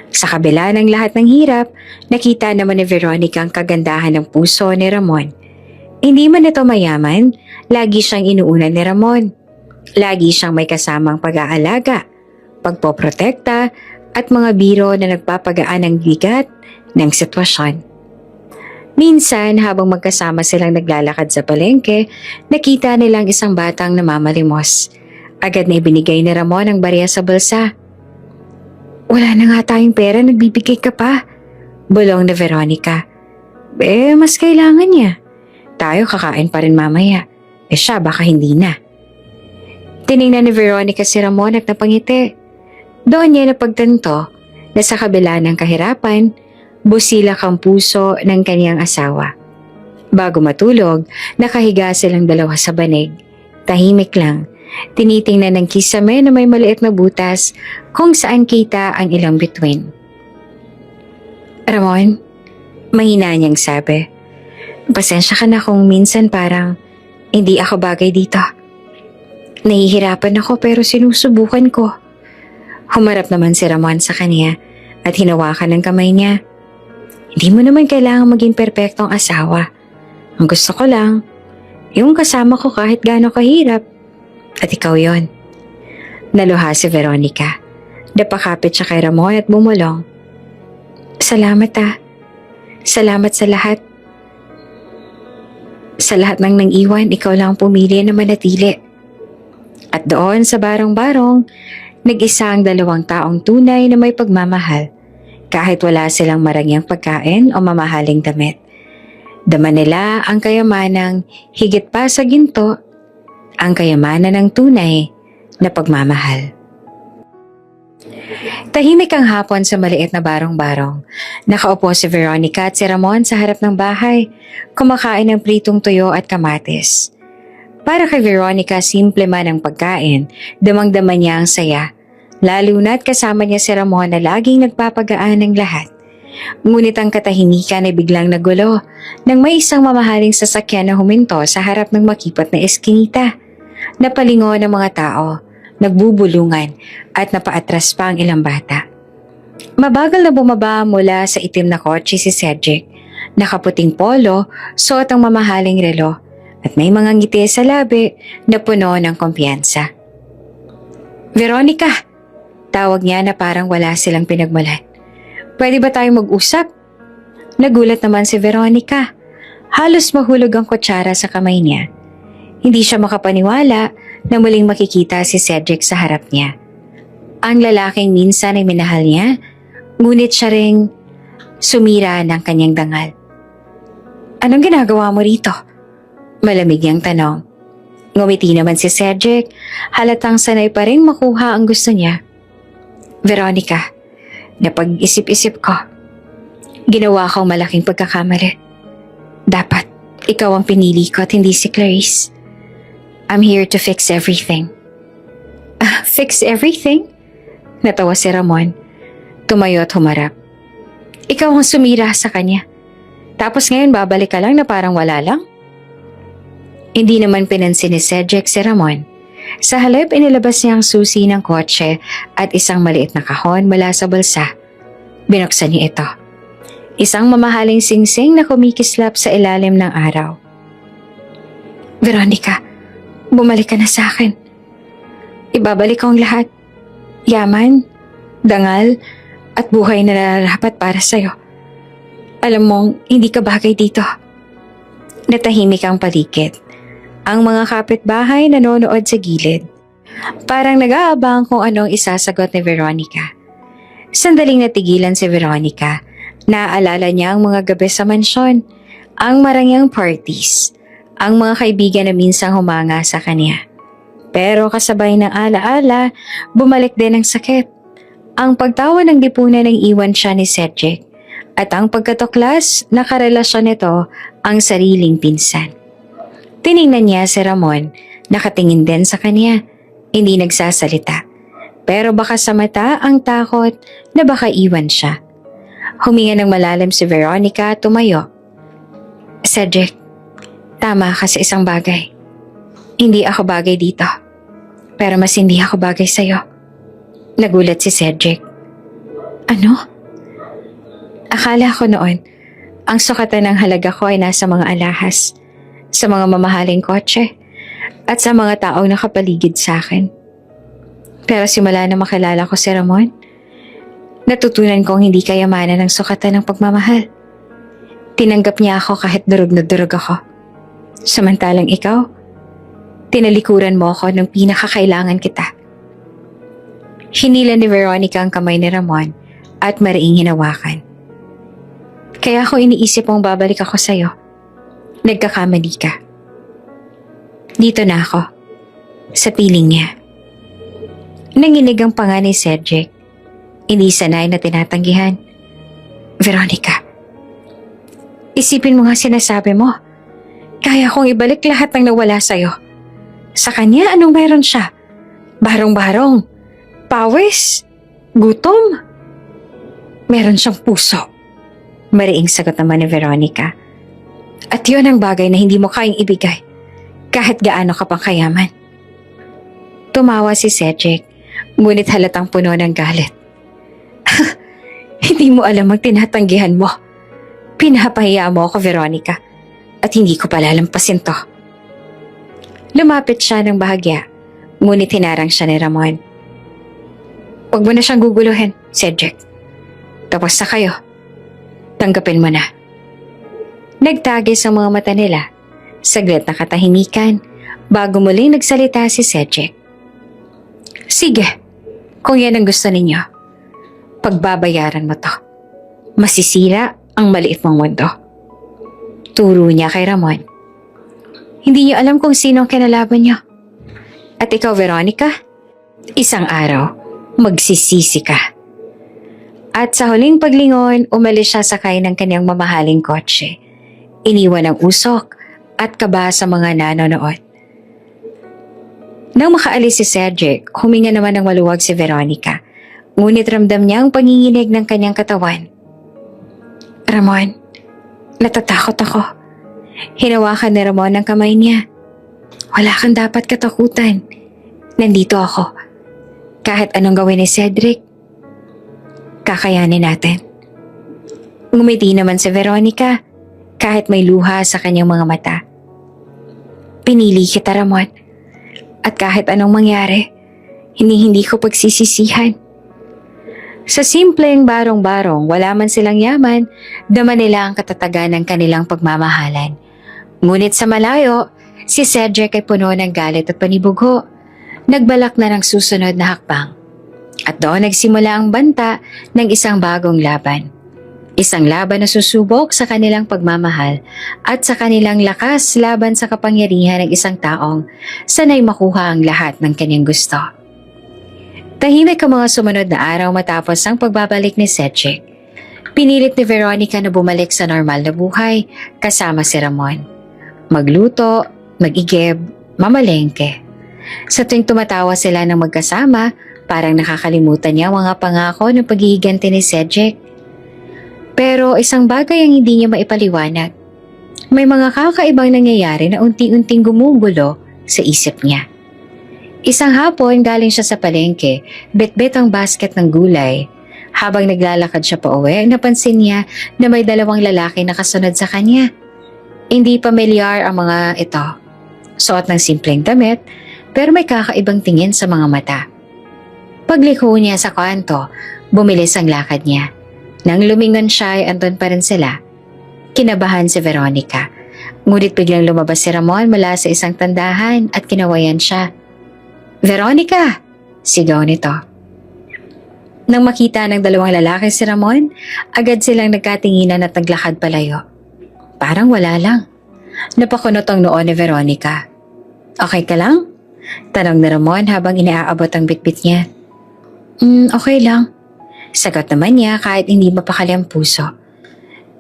Sa kabila ng lahat ng hirap, nakita naman ni Veronica ang kagandahan ng puso ni Ramon. Hindi man ito mayaman, lagi siyang inuuna ni Ramon. Lagi siyang may kasamang pag-aalaga, pagpoprotekta at mga biro na nagpapagaan ng bigat ng sitwasyon. Minsan habang magkasama silang naglalakad sa palengke, nakita nilang isang batang namamalimos. Agad na ibinigay ni Ramon ang barya sa bulsa. Wala na nga tayong pera, nagbibigay ka pa. Bulong na Veronica. Mas kailangan niya. Tayo kakain pa rin mamaya. Siya baka hindi na. Tiningnan ni Veronica si Ramon at napangiti. Doon niya napagtanto na sa kabila ng kahirapan, busilak ang puso ng kaniyang asawa. Bago matulog, nakahiga silang dalawa sa banig. Tahimik lang. Tinitingnan ng kisame na may maliit na butas kung saan kita ang ilang bituin. Ramon, mahina niyang sabi. Pasensya ka na kung minsan parang hindi ako bagay dito. Nahihirapan ako pero sinusubukan ko. Humarap naman si Ramon sa kanya at hinawakan ng kamay niya. Hindi mo naman kailangang maging perpektong asawa. Ang gusto ko lang, yung kasama ko kahit gaano kahirap. At ikaw yon. Naluha si Veronica. Napakapit siya kay Ramon at bumulong. Salamat Salamat sa lahat. Sa lahat ng nang-iwan, ikaw lang pumili na manatili. At doon sa barong-barong, nag-isa ang 2 taong tunay na may pagmamahal. Kahit wala silang marangyang pagkain o mamahaling damit. Dama nila ang kayamanang higit pa sa ginto, ang kayamanan ng tunay na pagmamahal. Tahimik ang hapon sa maliit na barong-barong. Nakaupo si Veronica at si Ramon sa harap ng bahay, kumakain ng pritong tuyo at kamatis. Para kay Veronica, simple man ang pagkain, damang-dama niya ang saya. Lalo na't kasama niya si Ramon na laging nagpapagaan ng lahat. Ngunit ang katahimikan ay biglang nagulo nang may isang mamahaling sasakyan na huminto sa harap ng makipot na eskinita. Napalingon ng mga tao, nagbubulungan at napaatras pa ang ilang bata. Mabagal na bumaba mula sa itim na kotse si Cedric. Nakaputing polo, suot ang mamahaling relo at may mga ngiti sa labi na puno ng kumpiyansa. Veronica! Tawag niya na parang wala silang pinagmulan. Pwede ba tayong mag-usap? Nagulat naman si Veronica. Halos mahulog ang kutsara sa kamay niya. Hindi siya makapaniwala na muling makikita si Cedric sa harap niya. Ang lalaking minsan ay minahal niya, ngunit siya ring sumira ng kanyang dangal. Anong ginagawa mo rito? Malamig niyang tanong. Ngumiti naman si Cedric, halatang sanay pa rin makuha ang gusto niya. Veronica, napag-isip-isip ko. Ginawa kong malaking pagkakamali. Dapat, ikaw ang pinili ko at hindi si Clarice. I'm here to fix everything. Fix everything? Natawa si Ramon. Tumayo at humarap. Ikaw ang sumira sa kanya. Tapos ngayon babalik ka lang na parang wala lang? Hindi naman pinansin ni Cedric si Ramon. Sa halip, inilabas niya ang susi ng kotse at isang maliit na kahon mula sa bulsa. Binuksan niya ito. Isang mamahaling singsing na kumikislap sa ilalim ng araw. Veronica, bumalik ka na sa akin. Ibabalik ko ang lahat. Yaman, dangal, at buhay na nararapat para sa'yo. Alam mong hindi ka bagay dito. Natahimik ang paligid. Ang mga kapitbahay nanonood sa gilid. Parang nag-aabang kung anong isasagot ni Veronica. Sandaling natigilan si Veronica. Naaalala niya ang mga gabi sa mansyon, ang marangyang parties, ang mga kaibigan na minsang humanga sa kanya. Pero kasabay ng alaala, bumalik din ang sakit. Ang pagtawa ng lipunan ng iwan siya ni Cedric at ang pagkatuklas na karelasyon nito ang sariling pinsan. Tiningnan niya si Ramon, nakatingin din sa kanya, hindi nagsasalita. Pero baka sa mata ang takot na baka iwan siya. Huminga ng malalim si Veronica at tumayo. Cedric, tama ka sa isang bagay. Hindi ako bagay dito. Pero mas hindi ako bagay sa'yo. Nagulat si Cedric. Ano? Akala ko noon, ang sukatan ng halaga ko ay nasa mga alahas, sa mga mamahaling kotse, at sa mga taong nakapaligid sa akin. Pero simula na makilala ko si Ramon, natutunan kong hindi kayamanan ng sukatan ng pagmamahal. Tinanggap niya ako kahit durog na durog ako. Samantalang ikaw, tinalikuran mo ako nung pinakakailangan kita. Hinila ni Veronica ang kamay ni Ramon at mariing hinawakan. Kaya ako iniisip mong babalik ako sa'yo. Nagkakamali ka. Dito na ako. Sa piling niya. Nanginig ang panga ni Cedric. Hindi sanay na tinatanggihan. Veronica, isipin mo nga sinasabi mo. Kaya kong ibalik lahat ng nawala sa'yo. Sa kanya, anong meron siya? Barong-barong. Pawis. Gutom. Meron siyang puso. Mariing sagot naman ni Veronica. At yun ang bagay na hindi mo kayang ibigay. Kahit gaano ka pang kayaman. Tumawa si Cedric, ngunit halatang puno ng galit. Hindi mo alam ang tinatanggihan mo. Pinapahiya mo ako, Veronica. At hindi ko palalampasin to. Lumapit siya ng bahagya, ngunit hinarang siya ni Ramon. Huwag mo na siyang guguluhin, Cedric. Tapos na kayo. Tanggapin mo na. Nagtagis ang mga mata nila. Saglit na katahimikan bago muling nagsalita si Cedric. Sige, kung yan ang gusto ninyo, pagbabayaran mo to. Masisira ang maliit mong mundo. Turo niya kay Ramon. Hindi niyo alam kung sino ang kinalaban niyo. At ikaw, Veronica, isang araw, magsisisi ka. At sa huling paglingon, umalis siya sakay ng kanyang mamahaling kotse. Iniwan ang usok at kaba sa mga nanonood. Nang makaalis si Cedric, huminga naman ng maluwag si Veronica. Ngunit ramdam niya ang panginginig ng kanyang katawan. Ramon, natatakot ako. Hinawakan ni Ramon ang kamay niya. Wala kang dapat katakutan. Nandito ako. Kahit anong gawin ni Cedric, kakayanin natin. Ngumiti naman si Veronica kahit may luha sa kanyang mga mata. Pinili kita, Ramon. At kahit anong mangyari, hindi ko pagsisisihan. Sa simpleng barong-barong, wala man silang yaman, dama nila ang katatagan ng kanilang pagmamahalan. Ngunit sa malayo, si Cedric ay puno ng galit at panibugho. Nagbalak na ng susunod na hakbang. At doon nagsimula ang banta ng isang bagong laban. Isang laban na susubok sa kanilang pagmamahal at sa kanilang lakas laban sa kapangyarihan ng isang taong sanay makuha ang lahat ng kanyang gusto. Tahimik ang mga sumunod na araw matapos ang pagbabalik ni Cedric. Pinilit ni Veronica na bumalik sa normal na buhay kasama si Ramon. Magluto, mag-igib, mamalengke. Sa tuwing tumatawa sila ng magkasama, parang nakakalimutan niya ang mga pangako ng paghihiganti ni Cedric. Pero isang bagay ang hindi niya maipaliwanag. May mga kakaibang nangyayari na unti-unting gumugulo sa isip niya. Isang hapon galing siya sa palengke, bitbit ang basket ng gulay. Habang naglalakad siya pa uwi, napansin niya na may dalawang lalaki na kasunod sa kanya. Hindi pamilyar ang mga ito. Suot ng simpleng damit, pero may kakaibang tingin sa mga mata. Pagliko niya sa kanto, bumilis ang lakad niya. Nang lumingon siya ay andun pa rin sila. Kinabahan si Veronica. Ngunit biglang lumabas si Ramon mula sa isang tandahan at kinawayan siya. "Veronica!" sigaw nito. Nang makita ng dalawang lalaki si Ramon, agad silang nagkatinginan at naglakad palayo. Parang wala lang. Napakunot ang noo ni Veronica. "Okay ka lang?" tanong ni Ramon habang inaabot ang bitbit niya. Okay lang." Sagot naman niya kahit hindi mapakali ang puso.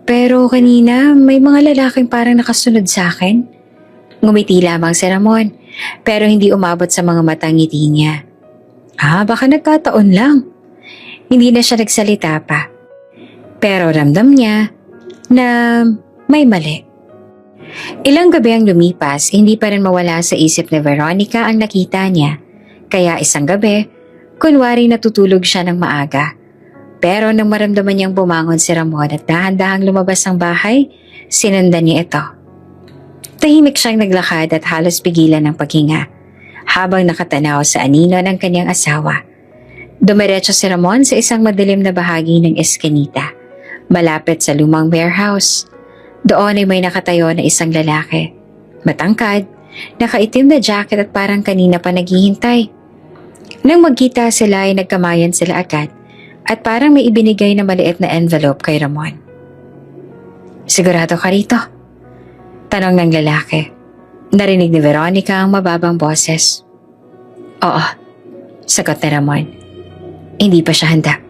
"Pero kanina may mga lalaking parang nakasunod sa akin." Ngumiti lamang si Ramon, pero hindi umabot sa mga matang ngiti niya. Baka nagkataon lang." Hindi na siya nagsalita pa. Pero ramdam niya na may mali. Ilang gabi ang lumipas, hindi pa rin mawala sa isip ni Veronica ang nakita niya. Kaya isang gabi, kunwari natutulog siya ng maaga. Pero nang maramdaman niyang bumangon si Ramon at dahan-dahang lumabas ng bahay, sinundan niya ito. Tahimik siyang naglakad at halos pigilan ng paghinga, habang nakatanaw sa anino ng kanyang asawa. Dumiretso si Ramon sa isang madilim na bahagi ng eskinita, malapit sa lumang warehouse. Doon ay may nakatayo na isang lalaki. Matangkad, nakaitim na jacket at parang kanina pa naghihintay. Nang magkita sila ay nagkamayan sila agad at parang may ibinigay na maliit na envelope kay Ramon. "Sigurado ka rito?" tanong ng lalaki. Narinig ni Veronica ang mababang boses. "Oo," sagot ni Ramon. Hindi pa siya handa.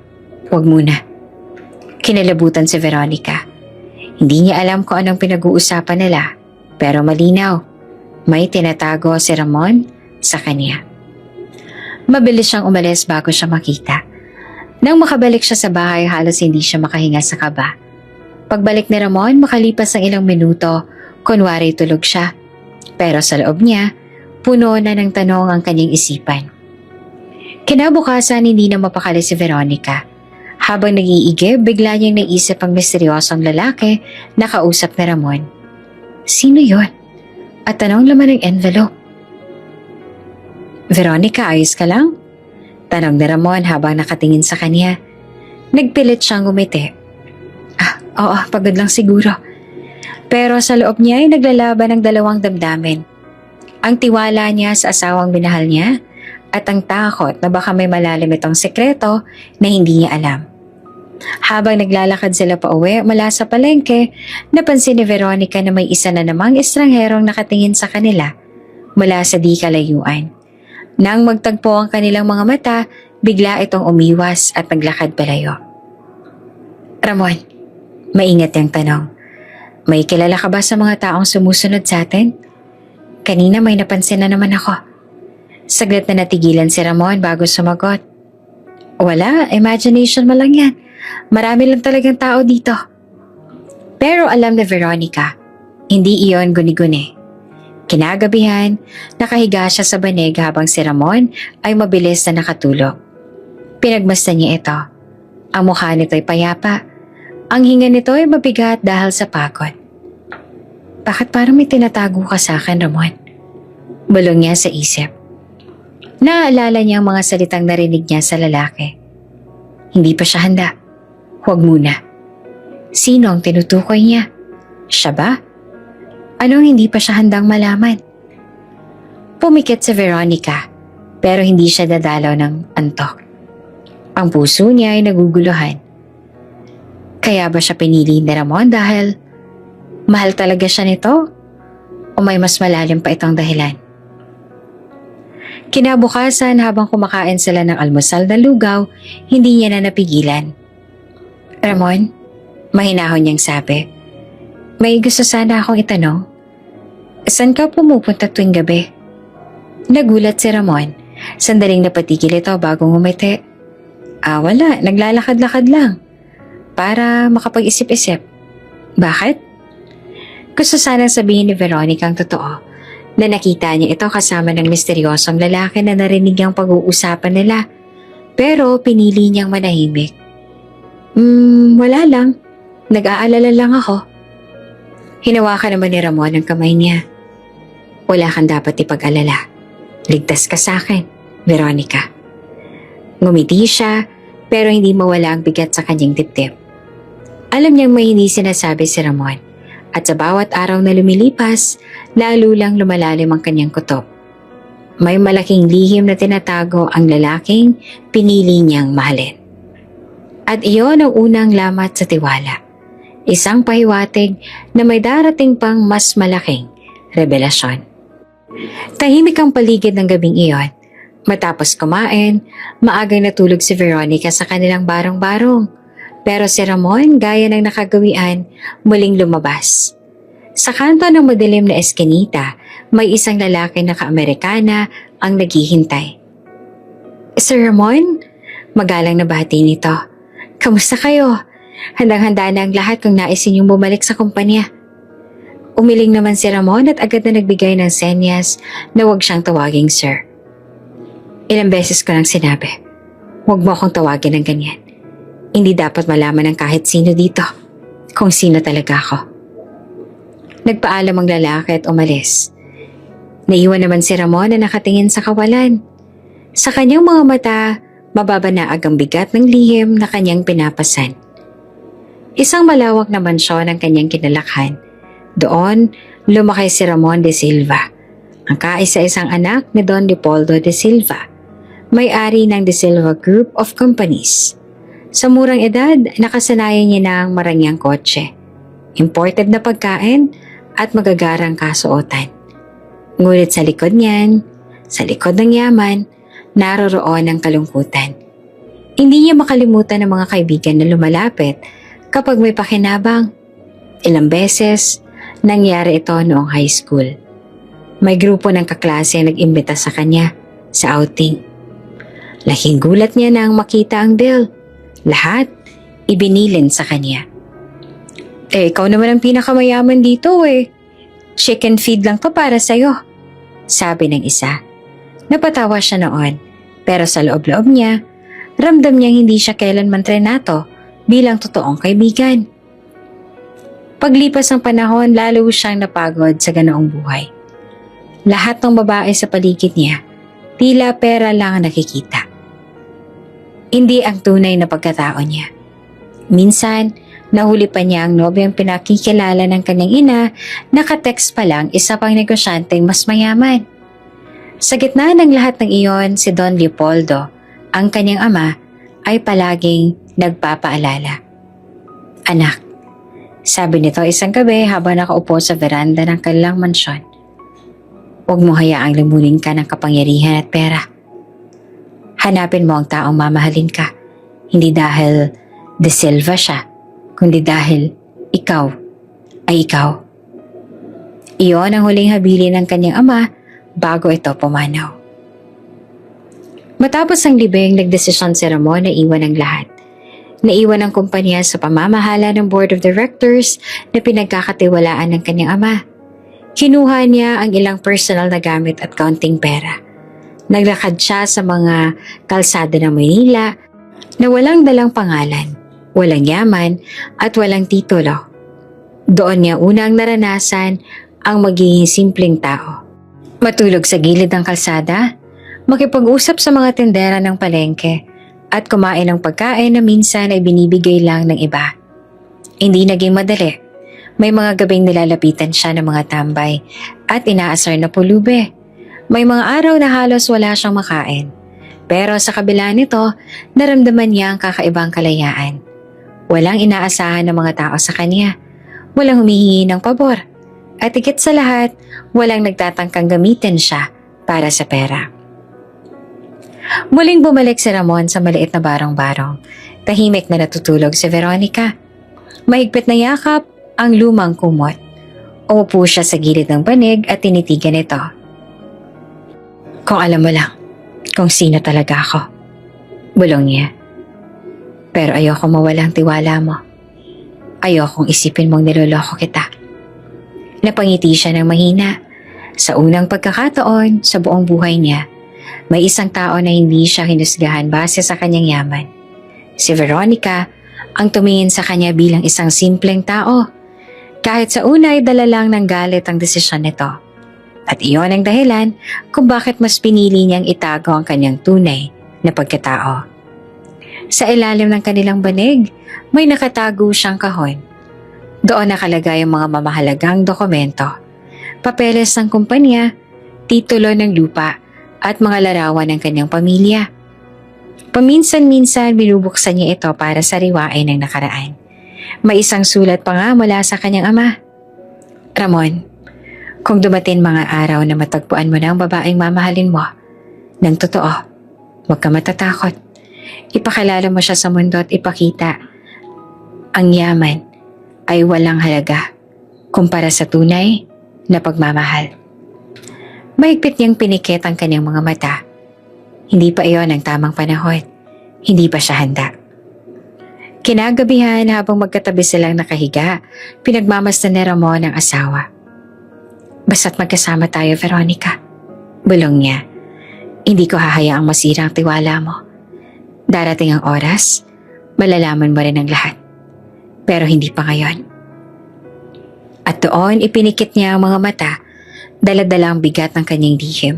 "Huwag muna." Kinalabutan si Veronica. Hindi niya alam kung anong pinag-uusapan nila, pero malinaw, may tinatago si Ramon sa kanya. Mabilis siyang umalis bago siya makita. Nang makabalik siya sa bahay, halos hindi siya makahinga sa kaba. Pagbalik ni Ramon, makalipas ang ilang minuto, kunwari tulog siya. Pero sa loob niya, puno na ng tanong ang kanyang isipan. Kinabukasan, hindi na mapakali si Veronica. Habang nag-iigib, bigla niyang naisip ang misteryosong lalaki na kausap ni Ramon. Sino yon? At anong laman ng envelope? "Veronica, ayos ka lang?" tanong ni Ramon habang nakatingin sa kanya. Nagpilit siyang ngumiti. Oo, pagod lang siguro." Pero sa loob niya ay naglalaban ng dalawang damdamin. Ang tiwala niya sa asawang minahal niya at ang takot na baka may malalim itong sekreto na hindi niya alam. Habang naglalakad sila pa uwi mula sa palengke, napansin ni Veronica na may isa na namang estrangherong nakatingin sa kanila mula sa di kalayuan. Nang magtagpo ang kanilang mga mata, bigla itong umiwas at naglakad palayo. "Ramon," maingat niyang tanong, "may kilala ka ba sa mga taong sumusunod sa atin? Kanina may napansin na naman ako." Saglit na natigilan si Ramon bago sumagot. "Wala, imagination mo lang yan. Marami lang talagang tao dito." Pero alam ni Veronica, hindi iyon guni-guni. Kinagabihan, nakahiga siya sa banig habang si Ramon ay mabilis na nakatulog. Pinagmasdan niya ito. Ang mukha nito ay payapa. Ang hinga nito ay mabigat dahil sa pagod. "Bakit parang may tinatago ka sa akin, Ramon?" bulong niya sa isip. Naaalala niya ang mga salitang narinig niya sa lalaki. Hindi pa siya handa. "Huwag muna." Sino ang tinutukoy niya? Siya ba? Anong hindi pa siya handang malaman? Pumikit si Veronica, pero hindi siya dadalaw ng antok. Ang puso niya ay naguguluhan. Kaya ba siya pinili ni Ramon dahil mahal talaga siya nito? O may mas malalim pa itong dahilan? Kinabukasan, habang kumakain sila ng almusal na lugaw, hindi niya na napigilan. "Ramon, Mahinahon niyang sabi. May gusto sana akong itanong. Saan ka pumupunta tuwing gabi? Nagulat si Ramon. Sandaling napatigil ito bago ngumiti. Wala. Naglalakad-lakad lang. Para makapag-isip-isip. Bakit? Gusto sana sabihin ni Veronica ang totoo na nakita niya ito kasama ng misteryosong lalaki na narinig niyang pag-uusapan nila. Pero pinili niyang manahimik. Wala lang. Nag-aalala lang ako. Hinawakan naman ni Ramon ang kamay niya. Wala kang dapat ipag-alala. Ligtas ka sa akin, Veronica. Ngumiti siya pero hindi mawala ang bigat sa kanyang dibdib. Alam niyang may hindi sinasabi si Ramon at sa bawat araw na lumilipas, lalo lang lumalalim ang kanyang kutob. May malaking lihim na tinatago ang lalaking pinili niyang mahalin. At iyon ang unang lamat sa tiwala. Isang pahiwatig na may darating pang mas malaking revelasyon. Tahimik ang paligid ng gabing iyon. Matapos kumain, maagang natulog si Veronica sa kanilang barong-barong. Pero si Ramon, gaya ng nakagawian, muling lumabas. Sa kanto ng madilim na eskinita, may isang lalaki na ka-Amerikana ang naghihintay. Sir Ramon, magalang na bati nito. Kamusta kayo? Handang-handa na ang lahat kung naisin yung bumalik sa kumpanya. Umiling naman si Ramon at agad na nagbigay ng senyas na huwag siyang tawaging sir. Ilang beses ko nang sinabi, huwag mo akong tawagin ng ganyan. Hindi dapat malaman ng kahit sino dito kung sino talaga ako. Nagpaalam ang lalaki at umalis. Naiwan naman si Ramon na nakatingin sa kawalan. Sa kanyang mga mata, mababanaag ang bigat ng lihim na kanyang pinapasan. Isang malawak na mansyon ang kanyang kinalakhan. Doon, lumaki si Ramon de Silva, ang kaisa-isang anak ni Don Leopoldo de Silva, may-ari ng De Silva Group of Companies. Sa murang edad, nakasanayan niya na ang marangyang kotse, imported na pagkain at magagarang kasuotan. Ngunit sa likod niyan, sa likod ng yaman, naroroon ang kalungkutan. Hindi niya makalimutan ang mga kaibigan na lumalapit kapag may pakinabang. Ilang beses, nangyari ito noong high school. May grupo ng kaklase ang nag-imbita sa kanya sa outing. Laking gulat niya nang makita ang bill. Lahat ibinilin sa kanya. Ikaw naman ang pinakamayaman dito eh. Chicken feed lang to para sa'yo, sabi ng isa. Napatawa siya noon, pero sa loob-loob niya, ramdam niyang hindi siya kailanman trenato bilang totoong kaibigan. Paglipas ng panahon, lalo siyang napagod sa ganoong buhay. Lahat ng babae sa paligid niya, tila pera lang ang nakikita. Hindi ang tunay na pagkatao niya. Minsan, nahuli pa niya ang nobyang pinakikilala ng kanyang ina, naka-text pa lang isa pang negosyanteng mas mayaman. Sa gitna ng lahat ng iyon, si Don Leopoldo, ang kanyang ama, ay palaging nagpapaalala. Anak, sabi nito isang gabi habang nakaupo sa veranda ng kanilang mansyon. Huwag mo hayaang lamunin ka ng kapangyarihan at pera. Hanapin mo ang taong mamahalin ka, hindi dahil De Silva siya, kundi dahil ikaw ay ikaw. Iyon ang huling habilin ng kanyang ama bago ito pumanaw. Matapos ang libing, nagdesisyon si Ramon na iwan ang lahat. Naiwan ang kumpanya sa pamamahala ng board of directors na pinagkakatiwalaan ng kanyang ama. Kinuha niya ang ilang personal na gamit at kaunting pera. Naglakad siya sa mga kalsada ng Maynila na walang dalang pangalan, walang yaman at walang titulo. Doon niya unang naranasan ang magiging simpleng tao. Matulog sa gilid ng kalsada, makipag-usap sa mga tendera ng palengke, at kumain ng pagkain na minsan ay binibigay lang ng iba. Hindi naging madali. May mga gabing nilalapitan siya ng mga tambay at inaasar na pulube. May mga araw na halos wala siyang makain. Pero sa kabila nito, naramdaman niya ang kakaibang kalayaan. Walang inaasahan ng mga tao sa kanya. Walang humihingi ng pabor. At higit sa lahat, walang nagtatangkang gamitin siya para sa pera. Muling bumalik si Ramon sa maliit na barong-barong. Tahimik na natutulog si Veronica. Mahigpit na yakap ang lumang kumot. Umupo siya sa gilid ng banig at tinitigan ito. Kung alam mo lang kung sino talaga ako, bulong niya. Pero ayoko mawalang tiwala mo. Ayokong isipin mong niloloko kita. Napangiti siya ng mahina. Sa unang pagkakataon sa buong buhay niya, may isang tao na hindi siya hinusgahan base sa kanyang yaman. Si Veronica ang tumingin sa kanya bilang isang simpleng tao. Kahit sa una ay dala lang ng galit ang desisyon nito. At iyon ang dahilan kung bakit mas pinili niyang itago ang kanyang tunay na pagkatao. Sa ilalim ng kanilang banig, may nakatago siyang kahon. Doon nakalagay ang mga mamahalagang dokumento, papeles ng kumpanya, titulo ng lupa, at mga larawan ng kanyang pamilya. Paminsan-minsan binubuksan niya ito para sariwain ang nakaraan. May isang sulat pa nga mula sa kanyang ama. Ramon, kung dumating mga araw na matagpuan mo na ang babaeng mamahalin mo, ng totoo, huwag ka matatakot. Ipakilala mo siya sa mundo at ipakita. Ang yaman ay walang halaga kumpara sa tunay na pagmamahal. Mahigpit niyang pinikit ang kanyang mga mata. Hindi pa iyon ang tamang panahon. Hindi pa siya handa. Kinagabihan habang magkatabi silang nakahiga, pinagmamasdan ni Ramon ang asawa. Basta't magkasama tayo, Veronica. Bulong niya. Hindi ko hahayaang masira ang tiwala mo. Darating ang oras, malalaman mo rin ang lahat. Pero hindi pa ngayon. At doon ipinikit niya ang mga mata, dala-dala ang bigat ng kanyang lihim.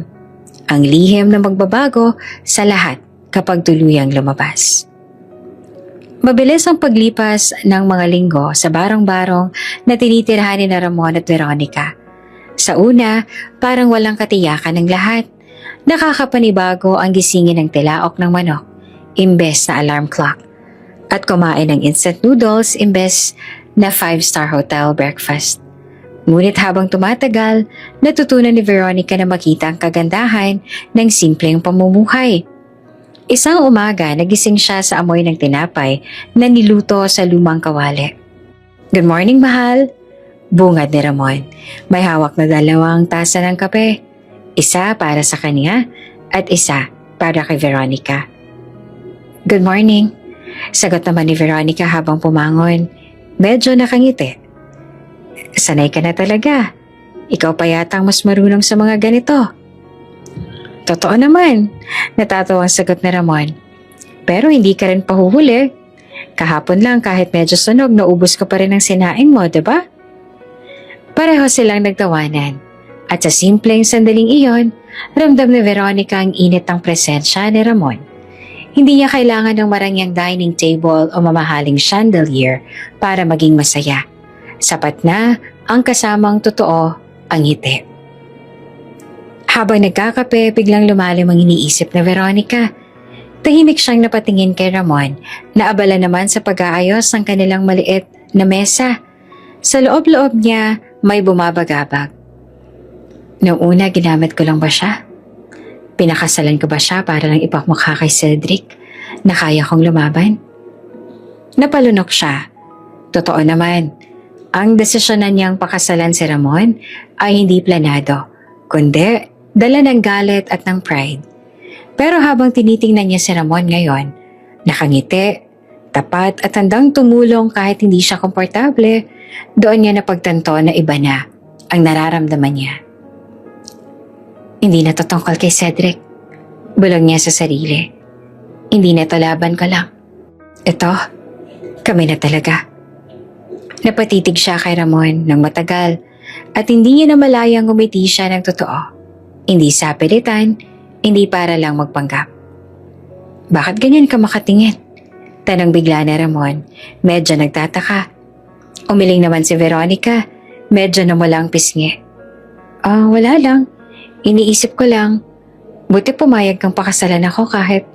Ang lihim na magbabago sa lahat kapag tuluyang lumabas. Mabilis ang paglipas ng mga linggo sa barong-barong na tinitirahan ni Ramon at Veronica. Sa una, parang walang katiyakan ng lahat. Nakakapanibago ang gisingin ng tilaok ng manok imbes na alarm clock at kumain ng instant noodles imbes na 5-star hotel breakfast. Ngunit habang tumatagal, natutunan ni Veronica na makita ang kagandahan ng simpleng pamumuhay. Isang umaga, nagising siya sa amoy ng tinapay na niluto sa lumang kawali. Good morning, mahal. Bungad ni Ramon. May hawak na 2 tasa ng kape. Isa para sa kanya at isa para kay Veronica. Good morning. Sagot naman ni Veronica habang pumangon. Medyo nakangiti. Sanay ka na talaga. Ikaw pa yatang mas marunong sa mga ganito. Totoo naman, natatawang sagot ni Ramon. Pero hindi ka rin pahuhuli. Kahapon lang kahit medyo sunog, naubos ka pa rin ang sinaing mo, diba? Pareho silang nagtawanan. At sa simpleng sandaling iyon, ramdam ni Veronica ang init ng presensya ni Ramon. Hindi niya kailangan ng marangyang dining table o mamahaling chandelier para maging masaya. Sapat na ang kasamang totoo ang ngiti. Habang nagkakape, biglang lumalim ang iniisip na Veronica. Tahimik siyang napatingin kay Ramon na abala naman sa pag-aayos ng kanilang maliit na mesa. Sa loob-loob niya, may bumabagabag. Noong una, ginamit ko lang ba siya? Pinakasalan ko ba siya para lang ipakmukha kay Cedric na kaya kong lumaban? Napalunok siya. Totoo naman, ang desisyonan niyang pakasalan si Ramon ay hindi planado, kundi dala ng galit at ng pride. Pero habang tinitingnan niya si Ramon ngayon, nakangiti, tapat at handang tumulong kahit hindi siya komportable, doon niya napagtanto na iba na ang nararamdaman niya. Hindi na to tungkol kay Cedric. Bulong niya sa sarili. Hindi na to laban ko lang. Ito, kami na talaga. Napatitig siya kay Ramon ng matagal at hindi niya na malayang ngumiti siya ng totoo. Hindi sa pilitan, hindi para lang magpanggap. Bakit ganyan ka makatingin? Tanong bigla ni Ramon, medyo nagtataka. Umiling naman si Veronica, medyo namulang pisngi. Wala lang. Iniisip ko lang, buti pumayag kang pakasalan ako kahit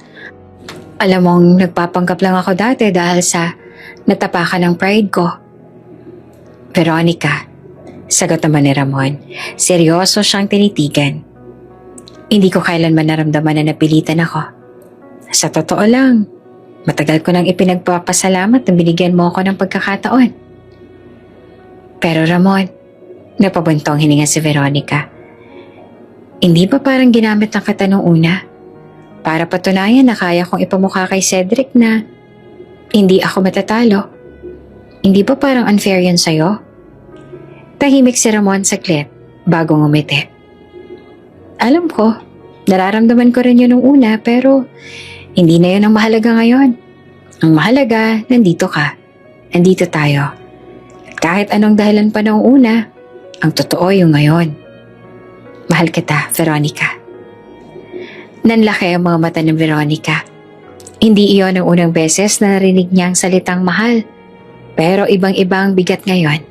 alam mong nagpapanggap lang ako dati dahil sa natapakan ng pride ko. Veronica, sagot naman ni Ramon, seryoso siyang tinitigan. Hindi ko kailanman naramdaman na napilitan ako. Sa totoo lang, Matagal ko nang ipinagpapasalamat na binigyan mo ako ng pagkakataon. Pero Ramon, napabuntong hininga si Veronica. Hindi ba parang ginamit ng kita nung una? Para patunayan na kaya kong ipamukha kay Cedric na hindi ako matatalo. Hindi ba parang unfair yun sa'yo? Tahimik si Ramon saglit bago ngumiti. Alam ko, nararamdaman ko rin yun nung una pero hindi na yun ang mahalaga ngayon. Ang mahalaga, nandito ka. Nandito tayo. At kahit anong dahilan pa noong una, ang totoo yung ngayon. Mahal kita, Veronica. Nanlaki ang mga mata ng Veronica. Hindi iyon ang unang beses na narinig niya ang salitang mahal. Pero ibang-ibang bigat ngayon.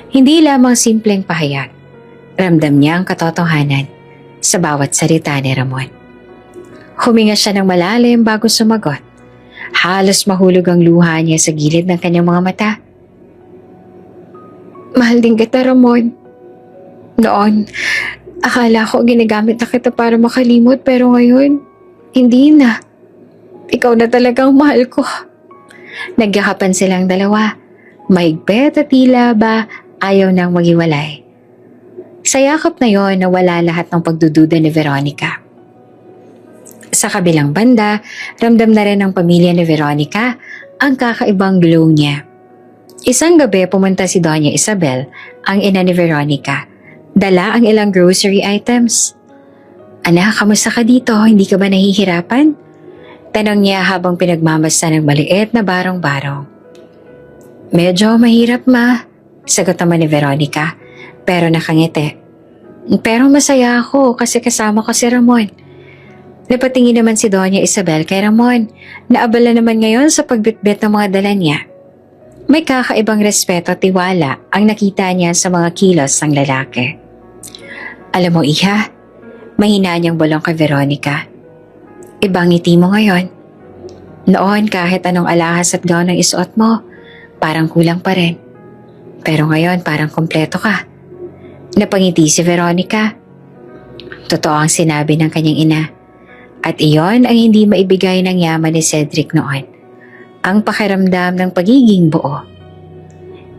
Hindi lamang simpleng pahayag. Ramdam niya ang katotohanan sa bawat salita ni Ramon. Huminga siya ng malalim bago sumagot. Halos mahulog ang luha niya sa gilid ng kanyang mga mata. Mahal din kita, Ramon. Noon, akala ko ginagamit na kita para makalimot pero ngayon, hindi na. Ikaw na talagang mahal ko. Nagyakapan silang dalawa. Mahigpit at tila ba ayaw nang maghiwalay. Sa yakap na yon nawala lahat ng pagdududa ni Veronica. Sa kabilang banda, ramdam na rin ng pamilya ni Veronica ang kakaibang glow niya. Isang gabi pumunta si Doña Isabel, ang ina ni Veronica. Dala ang ilang grocery items. Anak, kamusta ka dito? Hindi ka ba nahihirapan? Tanong niya habang pinagmamasa ng maliit na barong-barong. Medyo mahirap, ma. Sagot naman ni Veronica, pero nakangiti. Pero masaya ako kasi kasama ko si Ramon. Napatingin naman si Doña Isabel kay Ramon, na abala naman ngayon sa pagbitbit ng mga dala niya. May kakaibang respeto at tiwala ang nakita niya sa mga kilos ng lalaki. Alam mo, Iha, mahina niyang bulong kay Veronica. Ibang ngiti mo ngayon. Noon kahit anong alahas at gown ang isuot mo, parang kulang pa rin. Pero ngayon parang kompleto ka. Napangiti si Veronica. Totoo ang sinabi ng kanyang ina. At iyon ang hindi maibigay ng yaman ni Cedric noon. Ang pakiramdam ng pagiging buo.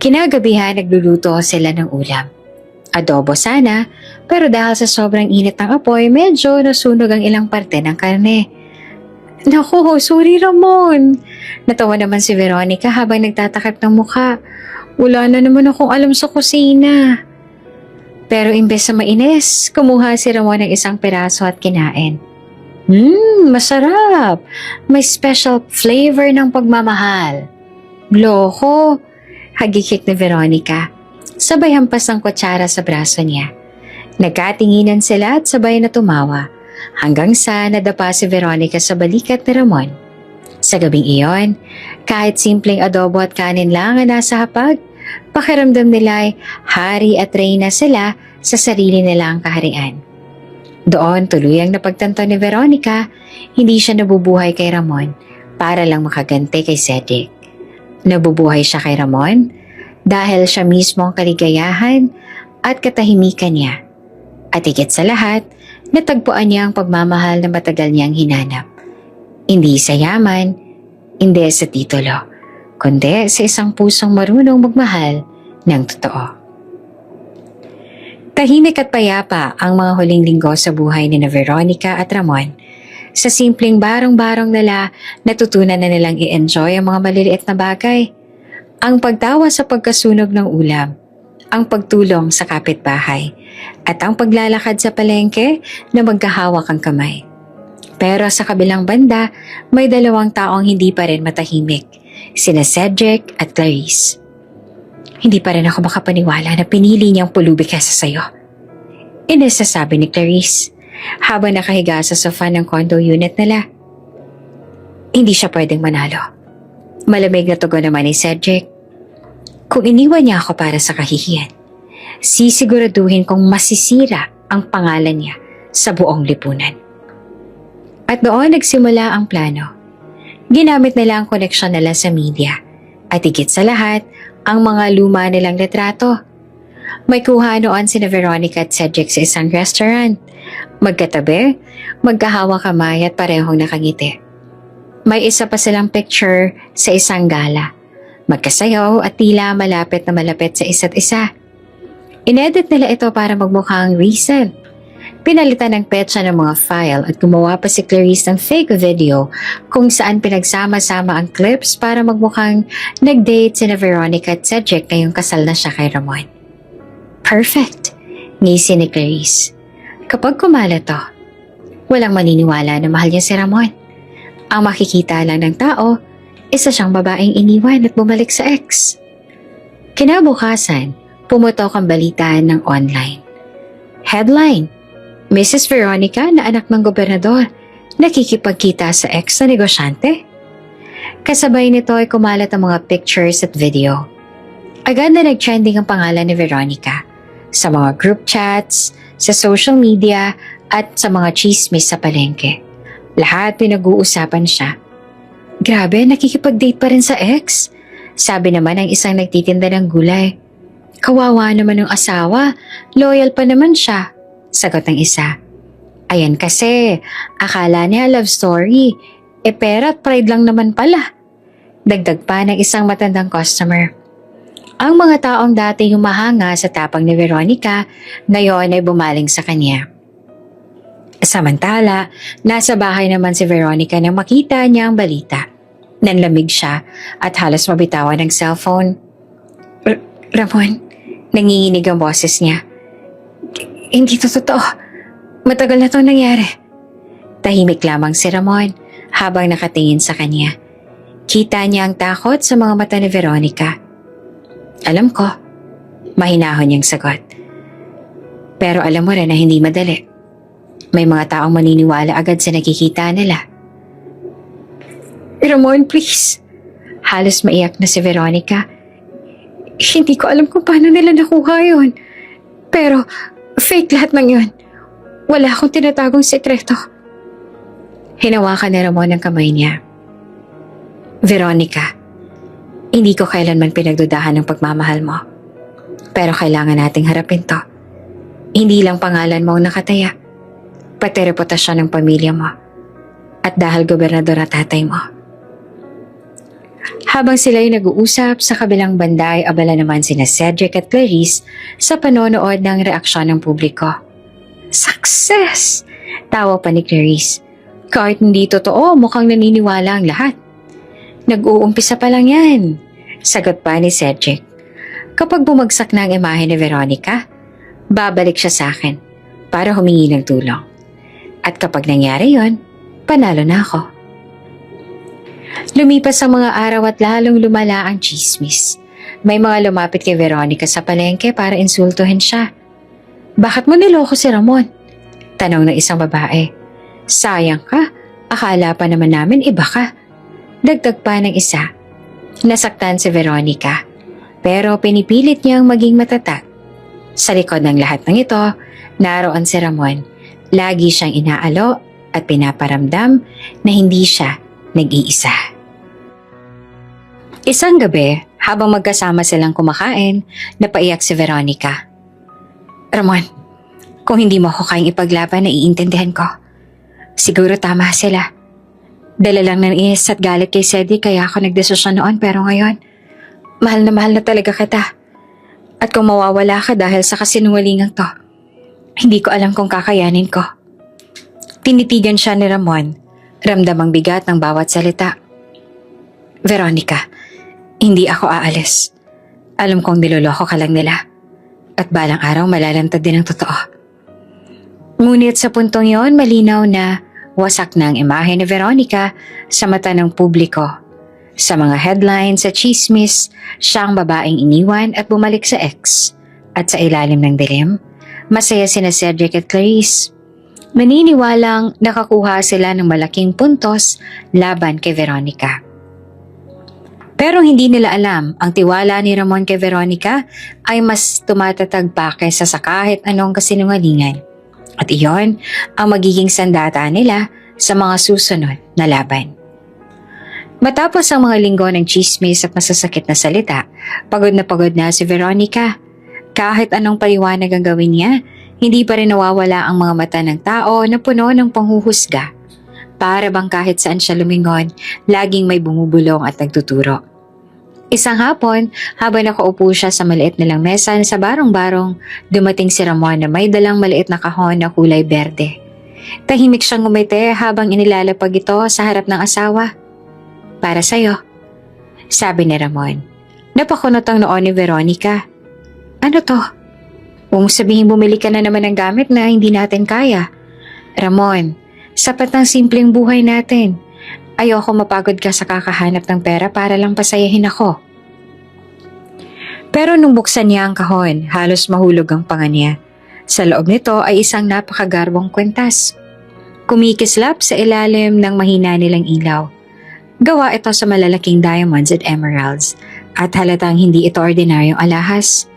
Kinagabihan nagluluto sila ng ulam. Adobo sana, pero dahil sa sobrang init ng apoy, medyo nasunog ang ilang parte ng karne. Naku, sorry Ramon. Natawa naman si Veronica habang nagtatakip ng mukha. Wala na naman akong alam sa kusina. Pero imbes na mainis, kumuha si Ramon ng isang piraso at kinain. Masarap. May special flavor ng pagmamahal. Loko, hagikik ni Veronica. Sabay hampas ang kutsara sa braso niya. Nagkatinginan sila at sabay na tumawa hanggang sa nadapa si Veronica sa balikat ni Ramon. Sa gabing iyon, kahit simpleng adobo at kanin lang ang nasa hapag, pakiramdam nila ay hari at reyna sila sa sarili nilang kaharian. Doon tuluyang napagtanto ni Veronica, hindi siya nabubuhay kay Ramon para lang makaganti kay Cedric. Nabubuhay siya kay Ramon dahil siya mismo ang kaligayahan at katahimikan niya. At higit sa lahat, natagpuan niya ang pagmamahal na matagal niyang hinanap. Hindi sa yaman, hindi sa titulo, kundi sa isang pusong marunong magmahal ng totoo. Tahimik at payapa ang mga huling linggo sa buhay ni Veronica at Ramon. Sa simpleng barong-barong nila, natutunan na nilang i-enjoy ang mga maliliit na bagay. Ang pagtawa sa pagkasunog ng ulam, ang pagtulong sa kapitbahay, at ang paglalakad sa palengke na magkahawak ang kamay. Pero sa kabilang banda, may dalawang taong hindi pa rin matahimik, sina Cedric at Clarice. Hindi pa rin ako makapaniwala na pinili niyang pulubi kesa sa'yo. Inasasabi ni Clarice habang nakahiga sa sofa ng condo unit nila. Hindi siya pwedeng manalo. Malamig na tugon naman ni Cedric. Kung iniwan niya ako para sa kahihiyan, sisiguraduhin kong masisira ang pangalan niya sa buong lipunan. At doon nagsimula ang plano. Ginamit nila ang koneksyon nila sa media at higit sa lahat, ang mga luma nilang litrato. May kuha noon sina Veronica at Cedric sa isang restaurant. Magkatabi, magkahawa kamay at parehong nakangiti. May isa pa silang picture sa isang gala. Magkasayaw at tila malapit na malapit sa isa't isa. Inedit nila ito para magmukhang recent. Pinalitan ng petsa ng mga file at gumawa pa si Clarice ng fake video kung saan pinagsama-sama ang clips para magmukhang nag-date sina Veronica at Cedric ngayong kasal na siya kay Ramon. Perfect, ngisi ni Clarice. Kapag kumala to, walang maniniwala na mahal niya si Ramon. Ang makikita lang ng tao, isa siyang babaeng iniwan at bumalik sa ex. Kinabukasan, pumutok ang balita ng online. Headline: Mrs. Veronica na anak ng gobernador, nakikipagkita sa ex na negosyante. Kasabay nito ay kumalat ang mga pictures at video. Agad na nag-trending ang pangalan ni Veronica sa mga group chats, sa social media at sa mga chismis sa palengke. Lahat pinag-uusapan siya. Grabe, nakikipag-date pa rin sa ex. Sabi naman ng isang nagtitinda ng gulay. Kawawa naman ng asawa, loyal pa naman siya. Sagot ng isa. Ayan kasi, akala niya love story. Pera at pride lang naman pala. Dagdag pa ng isang matandang customer. Ang mga taong dati humahanga sa tapang ni Veronica, ngayon ay bumaling sa kanya. Samantala, nasa bahay naman si Veronica nang makita niya ang balita. Nanlamig siya at halos mabitawan ng cellphone. Ramon, nanginginig ang boses niya. Hindi to totoo. Matagal na itong nangyari. Tahimik lamang si Ramon habang nakatingin sa kanya. Kita niya ang takot sa mga mata ni Veronica. Alam ko, mahinahon niyang sagot. Pero alam mo rin na hindi madali. May mga taong maniniwala agad sa nakikita nila. Ramon, please. Halos maiyak na si Veronica. Hindi ko alam kung paano nila nakuha yun. Pero fake lahat ng yun. Wala akong tinatagong sekreto. Hinawakan ni Ramon ang kamay niya. Veronica, hindi ko kailanman pinagdudahan ng pagmamahal mo. Pero kailangan nating harapin to. Hindi lang pangalan mo ang nakataya, pati reputasyon ng pamilya mo. At dahil gobernador at tatay mo. Habang sila'y nag-uusap, sa kabilang banda ay abala naman sina Cedric at Clarice sa panonood ng reaksyon ng publiko. Success! Tawa pa ni Clarice. Kahit hindi totoo, mukhang naniniwala ang lahat. Nag-uumpisa pa lang yan, sagot pa ni Cedric. Kapag bumagsak na ang imahe ni Veronica, babalik siya sa akin para humingi ng tulong. At kapag nangyari yon, panalo na ako. Lumipas ang mga araw at lalong lumala ang chismis. May mga lumapit kay Veronica sa palengke para insultuhin siya. Bakit mo niloko si Ramon? Tanong ng isang babae. Sayang ka, akala pa naman namin iba ka. Dagdag pa ng isa. Nasaktan si Veronica, pero pinipilit niyang maging matatag. Sa likod ng lahat ng ito, naroon si Ramon. Lagi siyang inaalo at pinaparamdam na hindi siya nag-iisa. Isang gabi, habang magkasama silang kumakain, napaiyak si Veronica. Ramon, kung hindi mo ako kayang ipaglaban, naiintindihan ko. Siguro tama sila. Dala lang ng inis at galit kay Cedric kaya ako nagdesisyon noon, pero ngayon, mahal na talaga kita. At kung mawawala ka dahil sa kasinungalingang to, hindi ko alam kung kakayanin ko. Tinitigan siya ni Ramon, ramdam ang bigat ng bawat salita. Veronica, hindi ako aalis. Alam kong niloloko ka lang nila. At balang araw malalantad din ang totoo. Ngunit sa puntong yon, malinaw na wasak na ang imahe ni Veronica sa mata ng publiko. Sa mga headlines at chismis, siyang babaeng iniwan at bumalik sa ex. At sa ilalim ng dilim, masaya sina Cedric at Clarice. Maniniwalang nakakuha sila ng malaking puntos laban kay Veronica. Pero hindi nila alam, ang tiwala ni Ramon kay Veronica ay mas tumatatag pa kaysa sa kahit anong kasinungalingan. At iyon ang magiging sandata nila sa mga susunod na laban. Matapos ang mga linggo ng chismis at masasakit na salita, pagod na si Veronica. Kahit anong paliwanag ang gawin niya, hindi pa rin nawawala ang mga mata ng tao na puno ng panghuhusga. Para bang kahit saan siya lumingon, laging may bumubulong at nagtuturo. Isang hapon, habang nakaupo siya sa maliit nilang mesa sa barong-barong, dumating si Ramon na may dalang maliit na kahon na kulay berde. Tahimik siyang ngumiti habang inilalapag ito sa harap ng asawa. "Para sa'yo," sabi ni Ramon. Napakunot ang noo ni Veronica. "Ano to? Kung sabihin bumili ka na naman ng gamit na hindi natin kaya." "Ramon, sapat ng simpleng buhay natin. Ayoko mapagod ka sa kakahanap ng pera para lang pasayahin ako." Pero nung buksan niya ang kahon, halos mahulog ang panga niya. Sa loob nito ay isang napakagarbong kwentas. Kumikislap sa ilalim ng mahina nilang ilaw. Gawa ito sa malalaking diamonds at emeralds at halatang hindi ito ordinaryong alahas.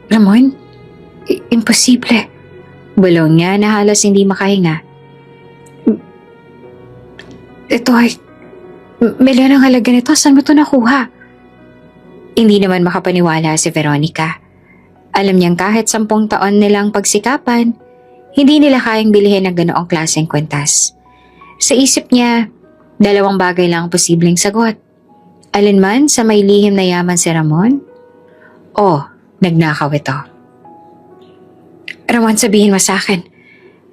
Ramon? Imposible. Bulong niya na halos hindi makahinga. "Ito ay, milyon ang halaga nito, saan mo ito nakuha?" Hindi naman makapaniwala si Veronica. Alam niyang kahit 10 taon nilang pagsikapan, hindi nila kayang bilhin ng ganoong klaseng kwentas. Sa isip niya, 2 bagay lang ang posibleng sagot. Alinman sa may lihim na yaman si Ramon, o nagnakaw ito. "Ramon, sabihin mo sa akin."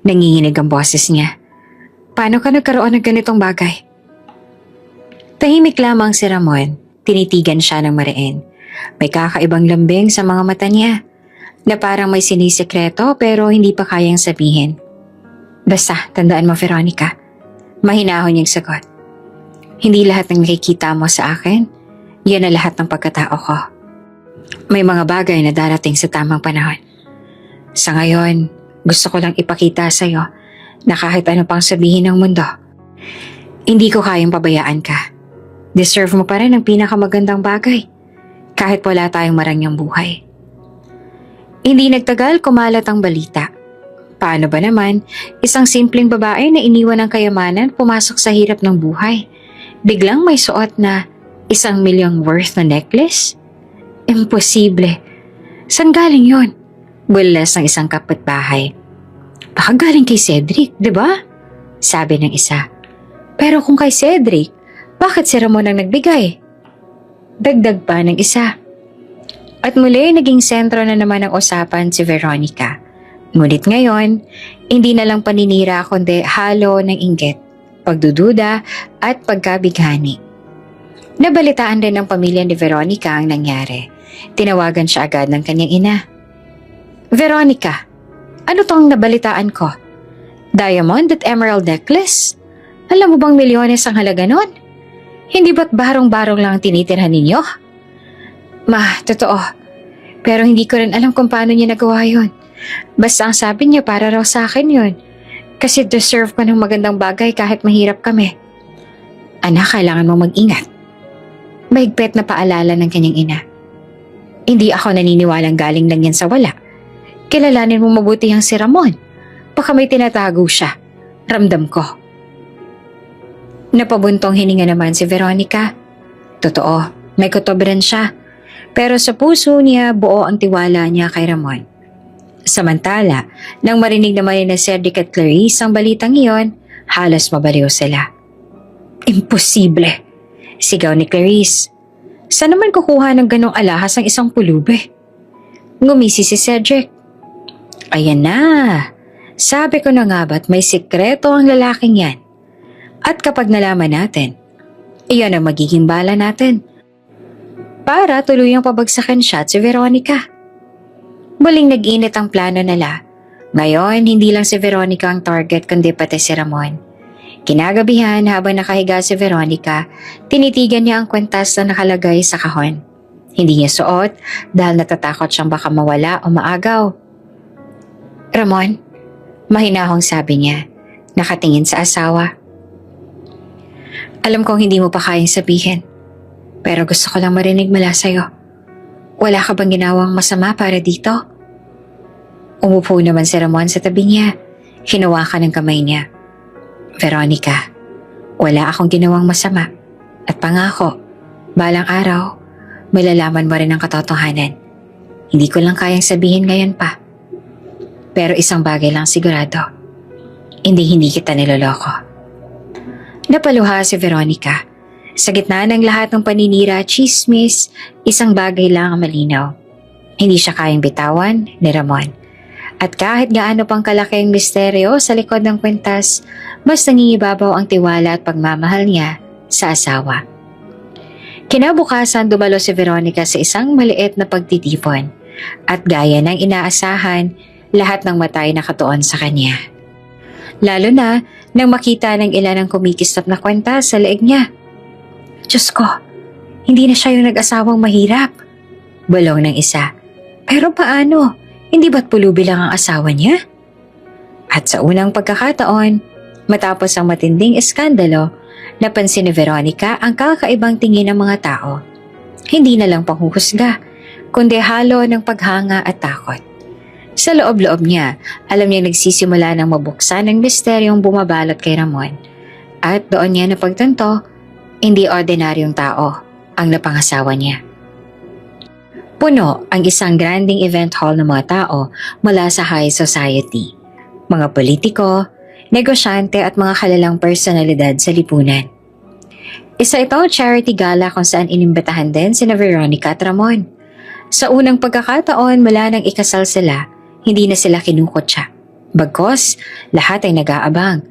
Nanginginig ang boses niya. "Paano ka nagkaroon ng ganitong bagay?" Tahimik lamang si Ramon. Tinitigan siya ng mariin. May kakaibang lambing sa mga mata niya na parang may sinisikreto pero hindi pa kayang sabihin. "Basta, tandaan mo, Veronica." Mahinahon niyang sagot. "Hindi lahat ng nakikita mo sa akin, yan na lahat ng pagkatao ko. May mga bagay na darating sa tamang panahon. Sa ngayon, gusto ko lang ipakita sa'yo na kahit ano pang sabihin ng mundo, hindi ko kayang pabayaan ka. Deserve mo pa rin ang pinakamagandang bagay, kahit wala tayong marangyang buhay." Hindi nagtagal, kumalat ang balita. Paano ba naman, isang simpleng babae na iniwan ng kayamanan pumasok sa hirap ng buhay, biglang may suot na 1,000,000 worth na necklace? Imposible. Saan galing yon? Bulas ng isang kapitbahay. "Baka galing kay Cedric, di ba?" sabi ng isa. "Pero kung kay Cedric, bakit si Ramon ang nagbigay?" Dagdag pa ng isa. At muli naging sentro na naman ng usapan si Veronica. Ngunit ngayon, hindi na lang paninira kundi halo ng inggit, pagdududa at pagkabighani. Nabalitaan din ng pamilya ni Veronica ang nangyari. Tinawagan siya agad ng kanyang ina. "Veronica, ano tong nabalitaan ko? Diamond at emerald necklace? Alam mo bang milyones ang halaga nun? Hindi ba't barong-barong lang tinitirhan ninyo?" "Ma, totoo. Pero hindi ko rin alam kung paano niya nagawa yun. Basta ang sabi niya para raw sa akin yun. Kasi deserve ko ng magandang bagay kahit mahirap kami." "Anak, kailangan mo mag-ingat." Mahigpit na paalala ng kanyang ina. "Hindi ako naniniwalang galing lang yan sa wala. Kilalanin mo mabuti ang si Ramon. Baka may tinatago siya. Ramdam ko." Napabuntong hininga naman si Veronica. Totoo, may kutob rin siya. Pero sa puso niya, buo ang tiwala niya kay Ramon. Samantala, nang marinig naman ni Cedric at Clarice ang balitang iyon, halos mabaliw sila. "Imposible!" sigaw ni Clarice. "Saan naman kukuha ng ganong alahas ang isang pulube?" Ngumisi si Cedric. "Ayan na! Sabi ko na nga ba't may sikreto ang lalaking yan. At kapag nalaman natin, iyon ang magiging bala natin. Para tuluyang pabagsakan siya at si Veronica." Muling nag-init ang plano nila. Ngayon, hindi lang si Veronica ang target kundi pati si Ramon. Kinagabihan habang nakahiga si Veronica, tinitigan niya ang kwentas na nakalagay sa kahon. Hindi niya suot dahil natatakot siyang baka mawala o maagaw. "Ramon," mahinahong sabi niya, nakatingin sa asawa. "Alam kong hindi mo pa kayang sabihin, pero gusto ko lang marinig mula sa'yo. Wala ka bang ginawang masama para dito?" Umupo naman si Ramon sa tabi niya. Hinawakan ng kamay niya. "Veronica, wala akong ginawang masama. At pangako, balang araw, malalaman mo rin ang katotohanan. Hindi ko lang kayang sabihin ngayon pa. Pero isang bagay lang sigurado, hindi kita niloloko." Napaluha si Veronica. Sa gitna ng lahat ng paninira at chismis, isang bagay lang ang malinaw. Hindi siya kayang bitawan ni Ramon. At kahit gaano pang kalaki ang misteryo sa likod ng kwintas, mas nangingibabaw ang tiwala at pagmamahal niya sa asawa. Kinabukasan dumalo si Veronica sa isang maliit na pagtitipon at gaya ng inaasahan, lahat ng matay nakatuon sa kanya. Lalo na nang makita ng ilan ng kumikistap na kwenta sa leeg niya. Diyos ko, hindi na siya yung nag-asawang mahirap. Bulong ng isa. Pero paano? Hindi ba't pulubi lang ang asawa niya? At sa unang pagkakataon, matapos ang matinding eskandalo, napansin ni Veronica ang kakaibang tingin ng mga tao. Hindi na lang panghuhusga, kundi halo ng paghanga at takot. Sa loob-loob niya, alam niyang nagsisimula ng mabuksan ng misteryong bumabalot kay Ramon. At doon niya napagtanto, hindi ordinaryong tao ang napangasawa niya. Puno ang isang granding event hall ng mga tao mula sa high society. Mga politiko, negosyante at mga kalalang personalidad sa lipunan. Isa itong charity gala kung saan inimbitahan din sina Veronica at Ramon. Sa unang pagkakataon mula nang ikasal sila, hindi na sila kinukutya. Bagkos, lahat ay nag-aabang.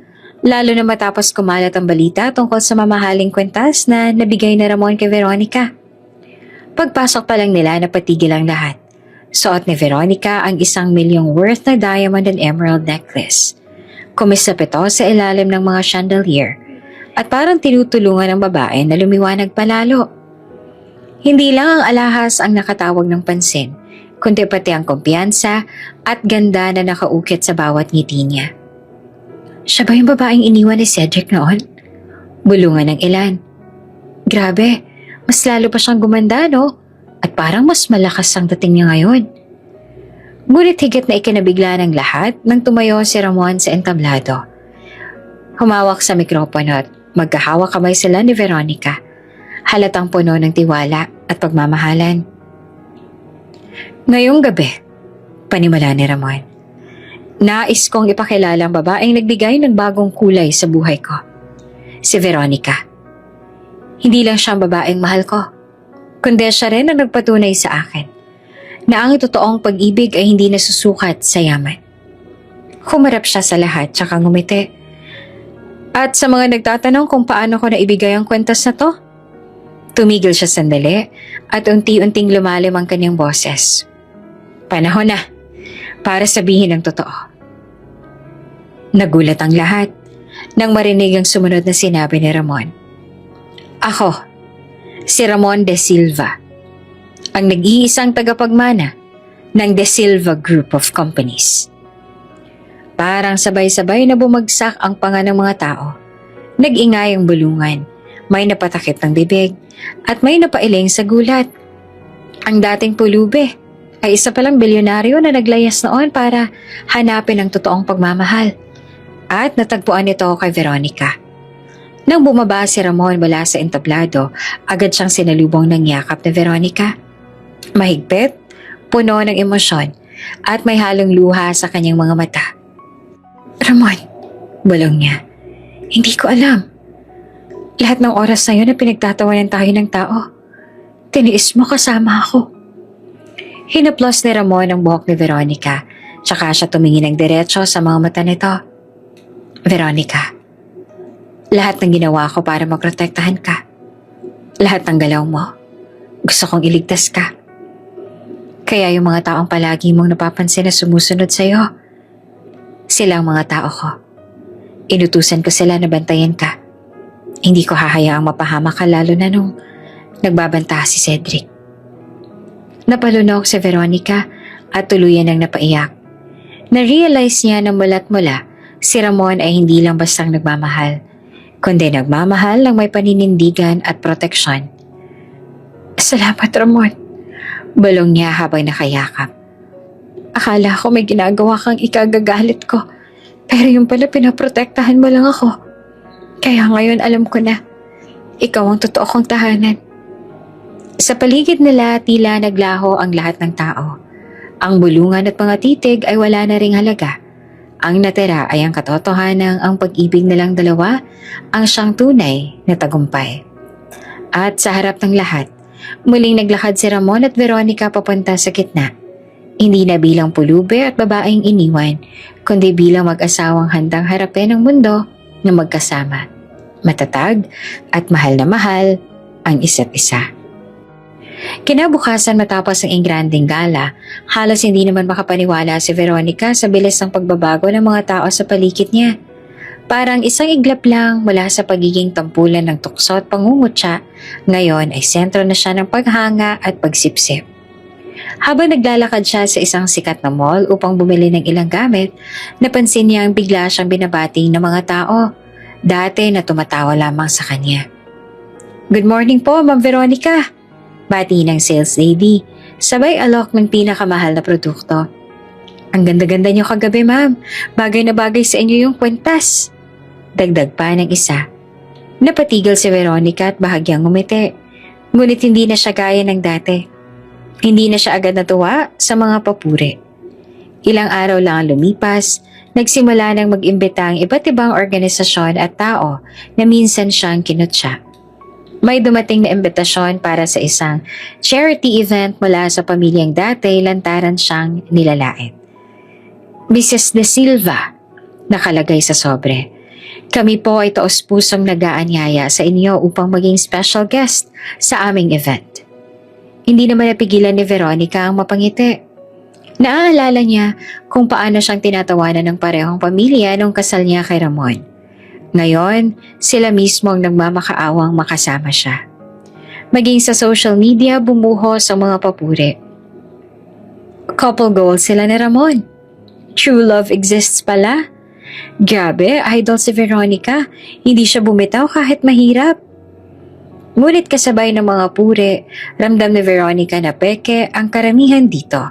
Lalo na matapos kumalat ang balita tungkol sa mamahaling kwentas na nabigay na Ramon kay Veronica. Pagpasok pa lang nila napatigil ang lahat. Suot ni Veronica ang 1 milyong worth na diamond and emerald necklace. Kumisap ito sa ilalim ng mga chandelier at parang tinutulungan ng babae na lumiwanag palalo. Hindi lang ang alahas ang nakatawag ng pansin, kundi pati ang kumpiyansa at ganda na nakaukit sa bawat ngiti niya. Siya ba yung babaeng iniwan ni Cedric noon? Bulungan ng ilan. Grabe, mas lalo pa siyang gumanda, no? At parang mas malakas ang dating niya ngayon. Ngunit higit na ikinabigla ng lahat nang tumayo si Ramon sa entablado. Humawak sa mikropono at magkahawak kamay sila ni Veronica. Halatang puno ng tiwala at pagmamahalan. Ngayong gabi, panimula ni Ramon, nais kong ipakilala ang babaeng nagbigay ng bagong kulay sa buhay ko. Si Veronica. Hindi lang siya ang babaeng mahal ko, kundi siya rin ang nagpatunay sa akin na ang totoong pag-ibig ay hindi nasusukat sa yaman. Humarap siya sa lahat tsaka ngumiti. At sa mga nagtatanong kung paano ko naibigay ang kwentas na to, tumigil siya sandali at unti-unting lumalim ang kanyang boses. Panahon na para sabihin ang totoo. Nagulat ang lahat nang marinig ang sumunod na sinabi ni Ramon. Ako, si Ramon De Silva, ang nag-iisang tagapagmana ng De Silva Group of Companies. Parang sabay-sabay na bumagsak ang panga ng mga tao. Nag-ingay ang bulungan, may napatakip ng bibig at may napailing sa gulat. Ang dating pulubi ay isa palang bilyonaryo na naglayas noon para hanapin ang totoong pagmamahal. At natagpuan ito kay Veronica. Nang bumaba si Ramon mula sa entablado, agad siyang sinalubong ng yakap ni Veronica. Mahigpit, puno ng emosyon, at may halong luha sa kanyang mga mata. Ramon, bulong niya, hindi ko alam. Lahat ng oras na yun na pinagtatawanan tayo ng tao, tiniis mo kasama ako. Hinaplos ni Ramon ang buhok ni Veronica, tsaka siya tumingin ng diretso sa mga mata nito. Veronica, lahat ng ginawa ko para maprotektahan ka. Lahat ng galaw mo, gusto kong iligtas ka. Kaya yung mga taong palagi mong napapansin na sumusunod sa'yo, sila ang mga tao ko. Inutusan ko sila na bantayan ka. Hindi ko hahayaang mapahamak ka lalo na nung nagbabanta si Cedric. Napalunok si Veronica at tuluyan ang napaiyak. Na-realize niya na mula't mula, si Ramon ay hindi lang bastang nagmamahal, kundi nagmamahal ng may paninindigan at proteksyon. Salamat, Ramon, bulong niya habang nakayakap. Akala ko may ginagawa kang ikagagalit ko, pero yung pala pinaprotektahan mo lang ako. Kaya ngayon alam ko na, ikaw ang totoo kong tahanan. Sa paligid nila tila naglaho ang lahat ng tao. Ang bulungan at mga titig ay wala na ring halaga. Ang natira ay ang katotohanan ang pag-ibig nilang dalawa ang siyang tunay na tagumpay. At sa harap ng lahat, muling naglakad si Ramon at Veronica papunta sa gitna. Hindi na bilang pulubi at babaeng iniwan, kundi bilang mag-asawang handang harapin ang mundo na magkasama. Matatag at mahal na mahal ang isa't isa. Kinabukasan matapos ang engranding gala, halos hindi naman makapaniwala si Veronica sa bilis ng pagbabago ng mga tao sa paligid niya. Parang isang iglap lang mula sa pagiging tampulan ng tukso at pangungutya, ngayon ay sentro na siya ng paghanga at pagsipsip. Habang naglalakad siya sa isang sikat na mall upang bumili ng ilang gamit, napansin niya ang bigla siyang binabati ng mga tao, dati na tumatawa lamang sa kanya. "Good morning po, Ma'am Veronica," bati ng sales lady, sabay alok ng pinakamahal na produkto. "Ang ganda-ganda niyo kagabi, ma'am. Bagay na bagay sa inyo yung kwentas." Dagdag pa ng isa. Napatigil si Veronica at bahagyang ngumiti. Ngunit hindi na siya gaya ng dati. Hindi na siya agad natuwa sa mga papuri. Ilang araw lang ang lumipas, nagsimula nang mag-imbita ang iba't ibang organisasyon at tao na minsan siyang kinutya. May dumating na imbitasyon para sa isang charity event mula sa pamilyang dati lantaran siyang nilalait. "Mrs. De Silva," nakalagay sa sobre. "Kami po ay taos-pusong nag-aanyaya sa inyo upang maging special guest sa aming event." Hindi naman napigilan ni Veronica ang mapangiti. Naaalala niya kung paano siyang tinatawanan ng parehong pamilya nung kasal niya kay Ramon. Ngayon, sila mismo ang nagmamakaawang makasama siya. Maging sa social media, bumuhos ang mga papuri. Couple goals sila ni Ramon. True love exists pala. Grabe, idol si Veronica. Hindi siya bumitaw kahit mahirap. Ngunit kasabay ng mga puri, ramdam ni Veronica na peke ang karamihan dito.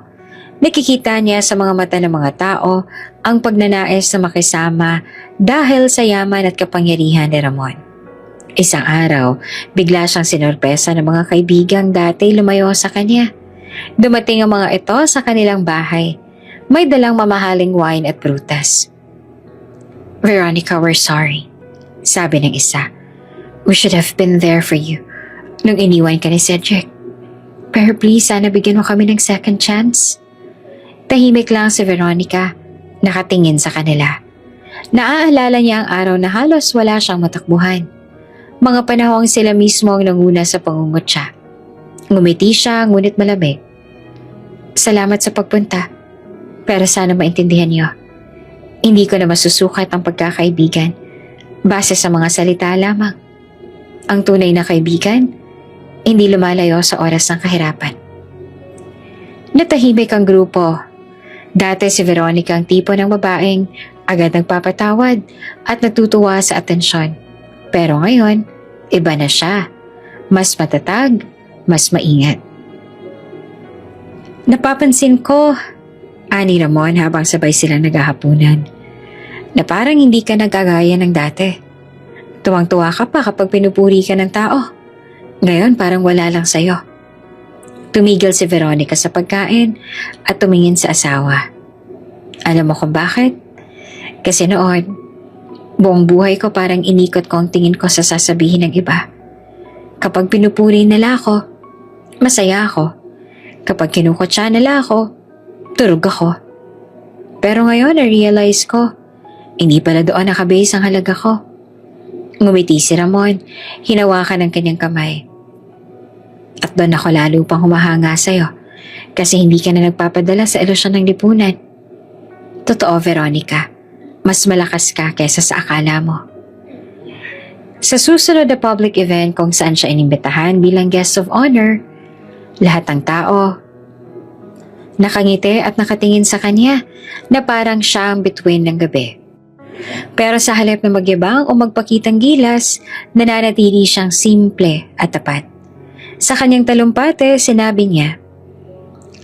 Nakikita niya sa mga mata ng mga tao ang pagnanais na makisama dahil sa yaman at kapangyarihan ni Ramon. Isang araw, bigla siyang sinorpresa ng mga kaibigang dati lumayo sa kanya. Dumating ang mga ito sa kanilang bahay. May dalang mamahaling wine at prutas. "Veronica, we're sorry," sabi ng isa. "We should have been there for you nung iniwan ka ni Cedric. Pero please, sana bigyan mo kami ng second chance." Tahimik lang si Veronica, nakatingin sa kanila. Naaalala niya ang araw na halos wala siyang matakbuhan. Mga panahong sila mismo ang nanguna sa pangungutya. Ngumiti siya, ngunit malamig. "Salamat sa pagpunta, pero sana maintindihan niyo. Hindi ko na masusukat ang pagkakaibigan base sa mga salita lamang. Ang tunay na kaibigan, hindi lumalayo sa oras ng kahirapan." Natahimik ang grupo. Dati si Veronica ang tipo ng babaeng agad nagpapatawad at natutuwa sa atensyon. Pero ngayon, iba na siya. Mas matatag, mas maingat. "Napapansin ko," ani Ramon habang sabay silang naghahapunan, "na parang hindi ka nagagaya ng dati. Tuwang-tuwa ka pa kapag pinupuri ka ng tao. Ngayon parang wala lang sa'yo." Tumigil si Veronica sa pagkain at tumingin sa asawa. "Alam mo kung bakit? Kasi noon, buong buhay ko parang inikot ko ang tingin ko sa sasabihin ng iba. Kapag pinupuri nila ako, masaya ako. Kapag kinukutya nila ako, turog ako. Pero ngayon na-realize ko, hindi pala doon nakabase ang halaga ko." Ngumiti si Ramon, hinawakan ang kanyang kamay. "At doon ako lalo pang humahanga sa'yo kasi hindi ka na nagpapadala sa ilusyon ng lipunan. Totoo, Veronica, mas malakas ka kesa sa akala mo." Sa susunod na public event kung saan siya inimbitahan bilang guest of honor, lahat ng tao nakangiti at nakatingin sa kanya na parang siya ang bituin ng gabi. Pero sa halip na magyabang o magpakitang gilas, nananatili siyang simple at tapat. Sa kanyang talumpate, sinabi niya,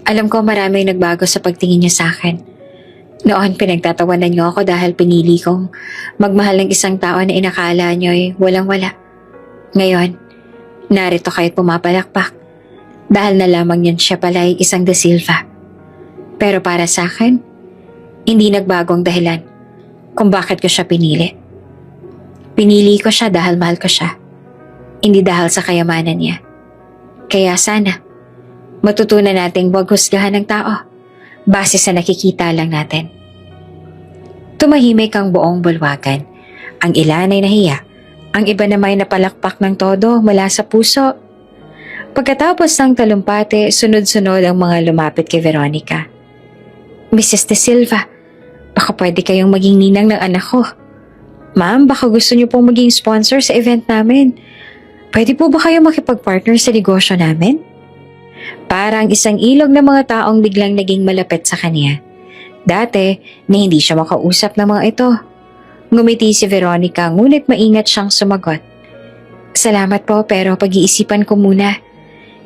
"Alam ko maraming nagbago sa pagtingin niyo sa akin. Noon pinagtatawanan niyo ako dahil pinili kong magmahal ng isang tao na inakala niyo'y walang-wala. Ngayon, narito kayo't pumapalakpak dahil nalaman niyan siya pala'y isang De Silva. Pero para sa akin, hindi nagbago ang dahilan kung bakit ko siya pinili. Pinili ko siya dahil mahal ko siya, hindi dahil sa kayamanan niya. Kaya sana, matutunan nating huwag husgahan ng tao base sa nakikita lang natin. Tumahimik ang buong bulwagan. Ang ilan ay nahiya, ang iba naman ay napalakpak ng todo mula sa puso. Pagkatapos ng talumpati, sunod-sunod ang mga lumapit kay Veronica. Mrs. De Silva, baka pwede kayong maging ninang ng anak ko. Ma'am, baka gusto niyo pong maging sponsor sa event namin. Pwede po ba kayo makipag-partner sa negosyo namin? Parang isang ilog ng mga taong biglang naging malapit sa kanya. Dati, na hindi siya makausap ng mga ito. Ngumiti si Veronica ngunit maingat siyang sumagot. Salamat po pero pag-iisipan ko muna.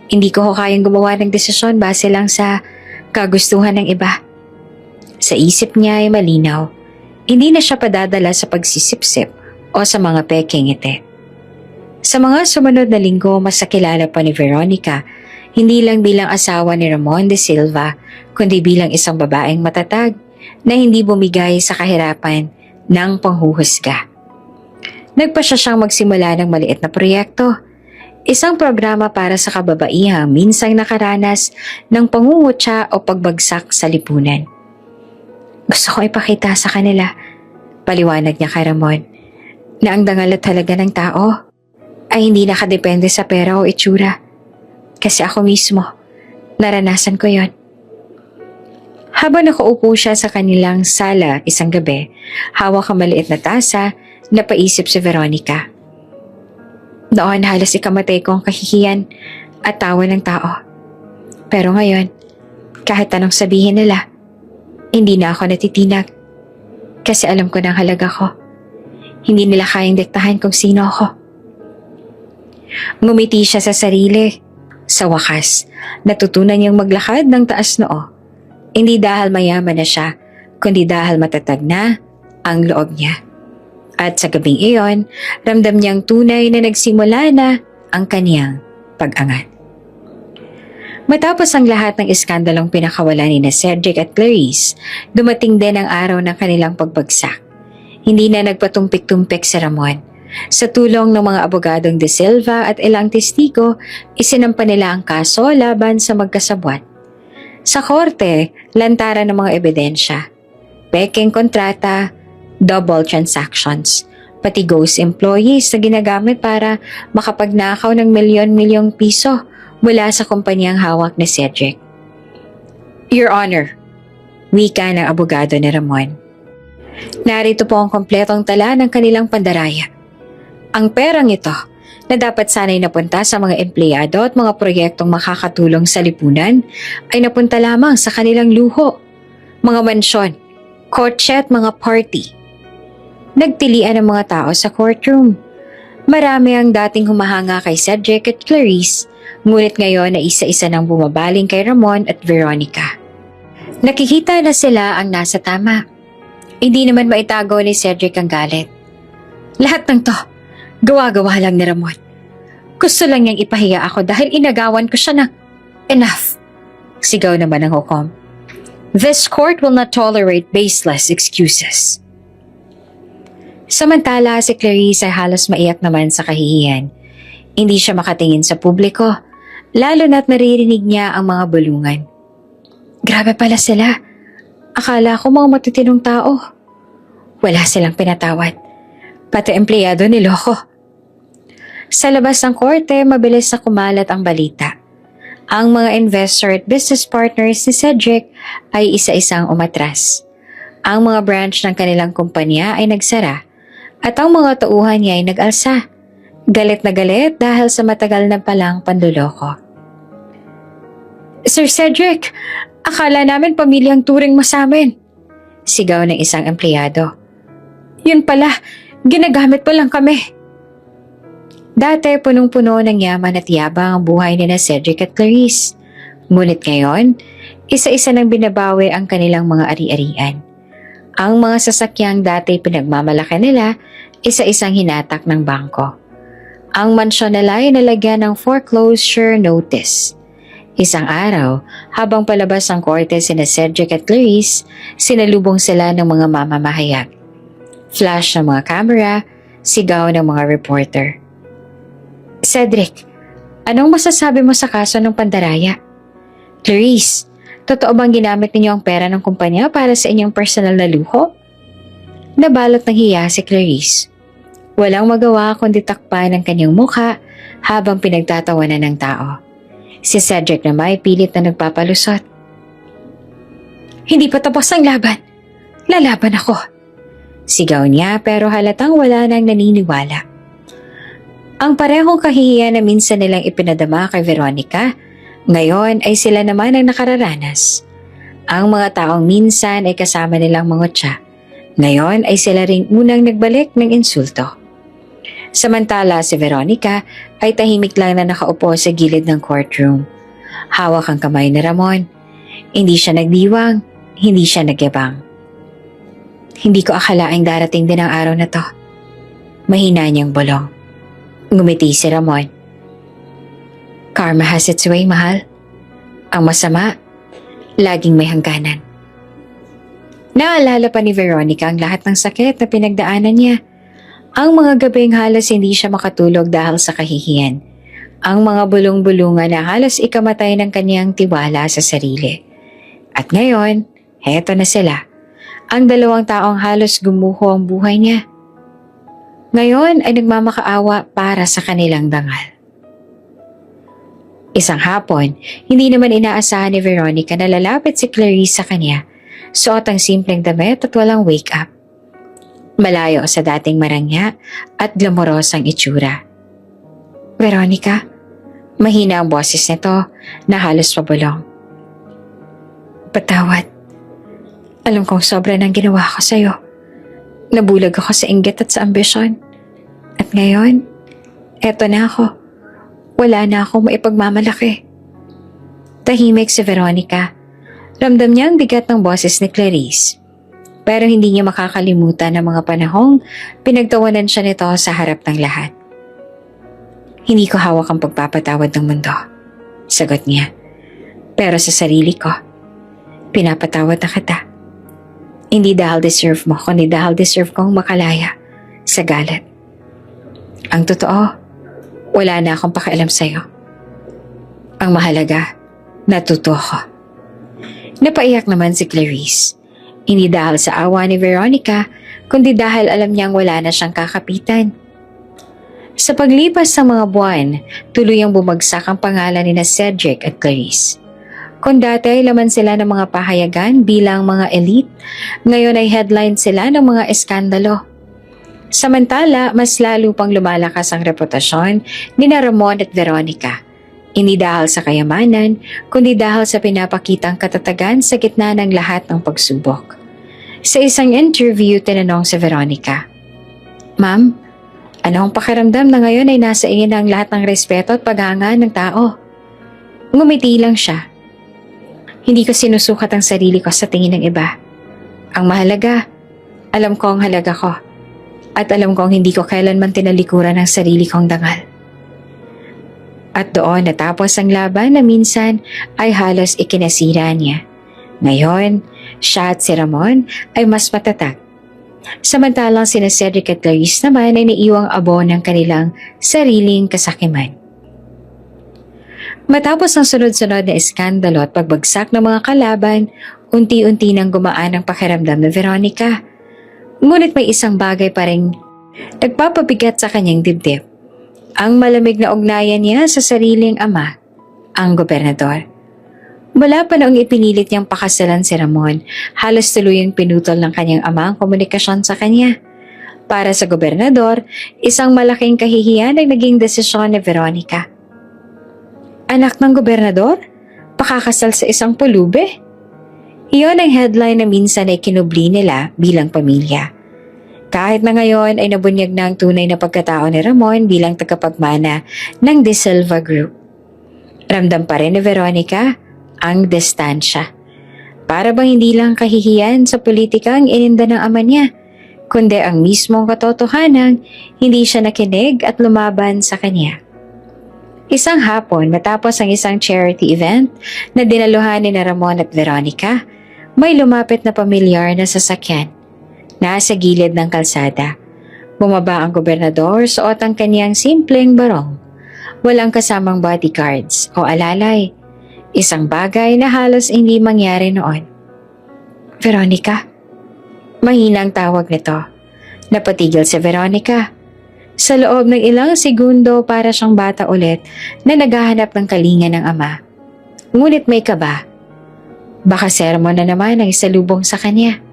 Hindi ko kayang gumawa ng desisyon base lang sa kagustuhan ng iba. Sa isip niya ay malinaw. Hindi na siya padadala sa pagsisipsip o sa mga peking ngiti. Sa mga sumunod na linggo, mas nakilala pa ni Veronica, hindi lang bilang asawa ni Ramon De Silva, kundi bilang isang babaeng matatag na hindi bumigay sa kahirapan ng panghuhusga. Nagpa siya siyang magsimula ng maliit na proyekto, isang programa para sa kababaihang minsang nakaranas ng pangungutya o pagbagsak sa lipunan. Gusto ko ipakita sa kanila, paliwanag niya kay Ramon, na ang dangal talaga ng tao ay hindi nakadepende sa pera o itsura. Kasi ako mismo, naranasan ko yon. Habang nakaupo siya sa kanilang sala isang gabi, hawak ang maliit na tasa, napaisip si Veronica. Noon halos ikamatay ko ang kahihiyan at tawa ng tao. Pero ngayon, kahit anong sabihin nila, hindi na ako natitinag. Kasi alam ko ng halaga ko. Hindi nila kayang diktahan kung sino ako. Ngumiti siya sa sarili. Sa wakas, natutunan niyang maglakad ng taas noo. Hindi dahil mayaman na siya, kundi dahil matatag na ang loob niya. At sa gabing iyon, ramdam niyang tunay na nagsimula na ang kaniyang pag-angat. Matapos ang lahat ng iskandalong pinakawalan ni Cedric at Clarice, dumating din ang araw ng kanilang pagbagsak. Hindi na nagpatumpik-tumpik si Ramon. Sa tulong ng mga abogadong De Silva at ilang testigo, isinampa nila ang kaso laban sa magkasabwat. Sa korte, lantaran ng mga ebidensya, peking kontrata, double transactions, pati ghost employees na ginagamit para makapagnakaw ng milyon-milyong piso mula sa kumpanyang hawak ni Cedric. Your Honor, wika ng abogado ni Ramon. Narito po ang kompletong tala ng kanilang pandaraya. Ang perang ito na dapat sana'y napunta sa mga empleyado at mga proyektong makakatulong sa lipunan ay napunta lamang sa kanilang luho, mga mansyon, kotse at mga party. Nagtilian ang mga tao sa courtroom. Marami ang dating humahanga kay Cedric at Clarice, ngunit ngayon na isa-isa nang bumabaling kay Ramon at Veronica. Nakikita na sila ang nasa tama. Hindi naman maitago ni Cedric ang galit. Lahat ng to, gawa-gawa lang ni Ramon. Gusto lang niyang ipahiya ako dahil inagawan ko siya ng enough. Sigaw naman ng hukom. This court will not tolerate baseless excuses. Samantala si Clarice ay halos maiyak naman sa kahihiyan. Hindi siya makatingin sa publiko, lalo na't naririnig niya ang mga bulungan. Grabe pala sila. Akala ko mga matitinong tao. Wala silang pinatawad. Pati empleyado niloko. Sa labas ng korte, mabilis na kumalat ang balita. Ang mga investor at business partners ni Cedric ay isa-isang umatras. Ang mga branch ng kanilang kumpanya ay nagsara at ang mga tauhan niya ay nag-alsa. Galit na galit dahil sa matagal na palang panluloko. Sir Cedric, akala namin pamilyang turing mo sa amin. Sigaw ng isang empleyado. Yun pala, ginagamit pa lang kami. Dati punong-puno ng yaman at yabang ang buhay ni Cedric at Clarice. Ngunit ngayon, isa-isa nang binabawi ang kanilang mga ari-arian. Ang mga sasakyang dati pinagmamalaki nila, isa-isang hinatak ng bangko. Ang mansyon nila ay nalagyan ng foreclosure notice. Isang araw, habang palabas ang korte sina Cedric at Clarice, sinalubong sila ng mga mamamahayag. Flash ng mga camera, sigaw ng mga reporter. Cedric, anong masasabi mo sa kaso ng pandaraya? Clarice, totoo bang ginamit ninyo ang pera ng kumpanya para sa inyong personal na luho? Nabalot ng hiya si Clarice. Walang magawa kundi takpan ang kanyang mukha habang pinagtatawanan ng tao. Si Cedric naman ay pilit na nagpapalusot. Hindi pa tapos ang laban. Lalaban ako. Sigaw niya pero halatang wala nang naniniwala. Ang parehong kahihiyan na minsan nilang ipinadama kay Veronica, ngayon ay sila naman ang nakararanas. Ang mga taong minsan ay kasama nilang mangutya, ngayon ay sila ring unang nagbalik ng insulto. Samantala si Veronica ay tahimik lang na nakaupo sa gilid ng courtroom. Hawak ang kamay ni Ramon. Hindi siya nagdiwang, hindi siya nagyabang. Hindi ko akalaing darating din ang araw na to. Mahina niyang bulong. Ngumiti si Ramon. Karma has its way, mahal. Ang masama, laging may hangganan. Naalala pa ni Veronica ang lahat ng sakit na pinagdaanan niya. Ang mga gabing halos hindi siya makatulog dahil sa kahihiyan. Ang mga bulong-bulungan na halos ikamatay ng kanyang tiwala sa sarili. At ngayon, heto na sila. Ang dalawang taong halos gumuho ang buhay niya. Ngayon ay nagmamakaawa para sa kanilang dangal. Isang hapon, hindi naman inaasahan ni Veronica na lalapit si Clarice sa kanya. Suot ang simpleng damit at walang wake-up. Malayo sa dating marangya at glamorosang itsura. Veronica, mahina ang boses nito na halos pabulong. Patawad. Alam kong sobra ng ginawa ko sa'yo. Nabulag ako sa inggit at sa ambisyon. At ngayon, eto na ako. Wala na akong maipagmamalaki. Tahimik si Veronica. Ramdam niya ang bigat ng boses ni Clarice. Pero hindi niya makakalimutan ang mga panahong pinagtawanan siya nito sa harap ng lahat. Hindi ko hawak ang pagpapatawad ng mundo, sagot niya. Pero sa sarili ko, pinapatawad na kita. Hindi dahil deserve mo, kundi dahil deserve kong makalaya sa galit. Ang totoo, wala na akong pakialam sa'yo. Ang mahalaga, natuto ako. Napaiyak naman si Clarice. Hindi dahil sa awa ni Veronica, kundi dahil alam niyang wala na siyang kakapitan. Sa paglipas ng mga buwan, tuluyang bumagsak ang pangalan ni Cedric at Clarice. Kung dati ay laman sila ng mga pahayagan bilang mga elite, ngayon ay headline sila ng mga eskandalo. Samantala, mas lalo pang lumalakas ang reputasyon ni Ramon at Veronica. Hindi dahil sa kayamanan, kundi dahil sa pinapakitang katatagan sa gitna ng lahat ng pagsubok. Sa isang interview, tinanong si Veronica, Ma'am, ano ang pakiramdam na ngayon ay nasa iyo na ang lahat ng respeto at paghanga ng tao? Ngumiti lang siya. Hindi ko sinusukat ang sarili ko sa tingin ng iba. Ang mahalaga, alam ko ang halaga ko. At alam kong hindi ko kailanman tinalikuran ang sarili kong dangal. At doon natapos ang laban na minsan ay halos ikinasira niya. Ngayon, siya at si Ramon ay mas matatag. Samantalang sina Cedric at Clarice naman ay naiwang abo ng kanilang sariling kasakiman. Matapos ang sunod-sunod na eskandalo at pagbagsak ng mga kalaban, unti-unti nang gumaan ang pakiramdam ni Veronica. Ngunit may isang bagay pa rin nagpapabigat sa kanyang dibdib. Ang malamig na ugnayan niya sa sariling ama, ang gobernador. Mula pa noong ipinilit niyang pakasalan si Ramon, halos tuluyang pinutol ng kanyang ama ang komunikasyon sa kanya. Para sa gobernador, isang malaking kahihiyan ang naging desisyon ni Veronica. Anak ng gobernador? Pakakasal sa isang pulube? Iyon ang headline na minsan ay kinubli nila bilang pamilya. Kahit na ngayon ay nabunyag na ang tunay na pagkatao ni Ramon bilang tagapagmana ng De Silva Group. Ramdam pa rin ni Veronica ang distansya. Para bang hindi lang kahihiyan sa politika ang ininda ng ama niya, kundi ang mismong katotohanan hindi siya nakinig at lumaban sa kanya. Isang hapon matapos ang isang charity event na dinaluhan ni Ramon at Veronica, may lumapit na pamilyar na sasakyan. Nasa gilid ng kalsada. Bumaba ang gobernador, suot ang kanyang simpleng barong. Walang kasamang bodyguards o alalay. Isang bagay na halos hindi mangyari noon. Veronica? Mahinang tawag nito. Napatigil si Veronica. Sa loob ng ilang segundo para siyang bata ulit na naghahanap ng kalinga ng ama. Ngunit may kaba. Baka sermon na naman ang isalubong sa kanya.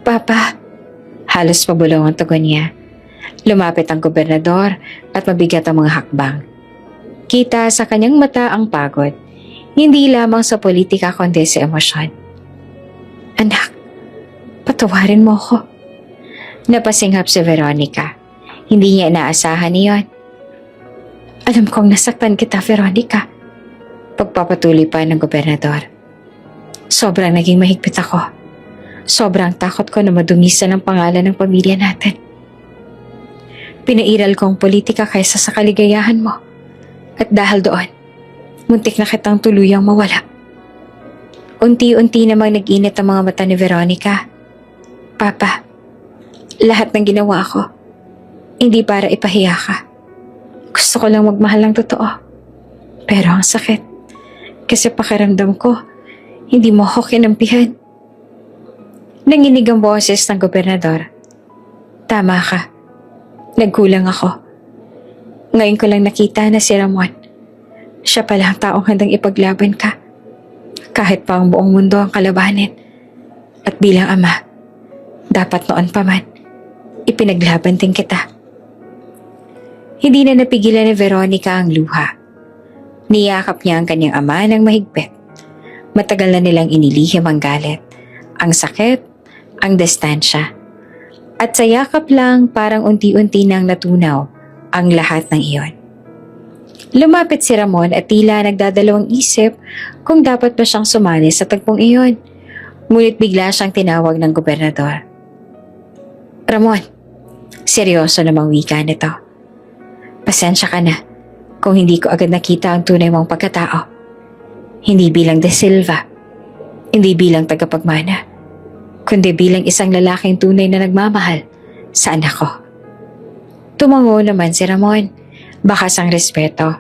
Papa, halos pabulong ang tugon niya. Lumapit ang gobernador at mabigat ang mga hakbang. Kita sa kanyang mata ang pagod, hindi lamang sa politika kundi sa emosyon. Anak, patawarin mo ko. Napasinghap si Veronica. Hindi niya inaasahan iyon. Alam kong nasaktan kita, Veronica. Pagpapatuloy pa ng gobernador. Sobrang naging mahigpit ako. Sobrang takot ko na madungisan ang pangalan ng pamilya natin. Pinairal ko ang politika kaysa sa kaligayahan mo. At dahil doon, muntik na kitang tuluyang mawala. Unti-unti namang nag-init ang mga mata ni Veronica. Papa, lahat ng ginawa ko, hindi para ipahiya ka. Gusto ko lang magmahal ng totoo. Pero ang sakit, kasi pakiramdam ko, hindi mo ako kinampihan. Nanginig ang boses ng gobernador. Tama ka. Nagkulang ako. Ngayon ko lang nakita na si Ramon. Siya pala ang taong handang ipaglaban ka. Kahit pa ang buong mundo ang kalabanin. At bilang ama, dapat noon pa man, ipinaglaban din kita. Hindi na napigilan ni Veronica ang luha. Niyakap niya ang kanyang ama ng mahigpit. Matagal na nilang inilihim ang galit, ang sakit, ang distansya. At sa yakap lang parang unti-unti nang natunaw ang lahat ng iyon. Lumapit si Ramon at tila nagdadalawang isip kung dapat ba siyang sumali sa tagpong iyon. Ngunit bigla siyang tinawag ng gobernador. Ramon, seryoso namang wika nito. Pasensya ka na kung hindi ko agad nakita ang tunay mong pagkatao. Hindi bilang De Silva, hindi bilang tagapagmana, kundi bilang isang lalaking tunay na nagmamahal sa anak ko. Tumango naman si Ramon. Bakas ang respeto.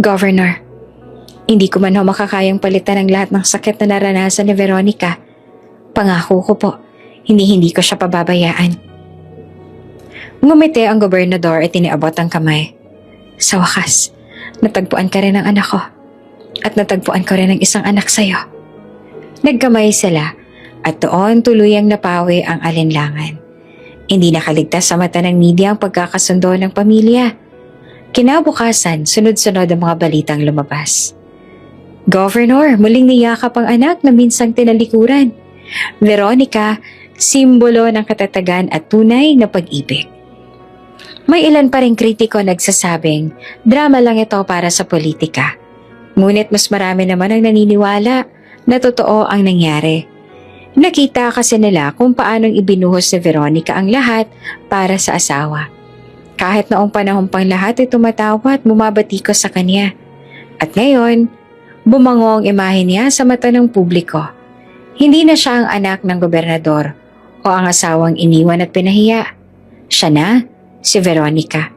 Governor, hindi ko man ho makakayang palitan ang lahat ng sakit na naranasan ni Veronica. Pangako ko po, hindi ko siya pababayaan. Ngumiti ang gobernador at iniabot ang kamay. Sa wakas, natagpuan ka rin ng anak ko. At natagpuan ko rin ng isang anak sa'yo. Nagkamay sila at doon tuluyang napawi ang alinlangan. Hindi nakaligtas sa mata ng media ang pagkakasundo ng pamilya. Kinabukasan, sunod-sunod ang mga balitang lumabas. Governor, muling niyakap ang anak na minsang tinalikuran. Veronica, simbolo ng katatagan at tunay na pag-ibig. May ilan pa ring kritiko nagsasabing, drama lang ito para sa politika. Ngunit mas marami naman ang naniniwala na totoo ang nangyari. Nakita kasi nila kung paanong ibinuhos ni Veronica ang lahat para sa asawa. Kahit noong panahon pang lahat ay tumatawa at bumabati ko sa kanya. At ngayon, bumango ang imahe niya sa mata ng publiko. Hindi na siya ang anak ng gobernador o ang asawang iniwan at pinahiya. Siya na, si Veronica.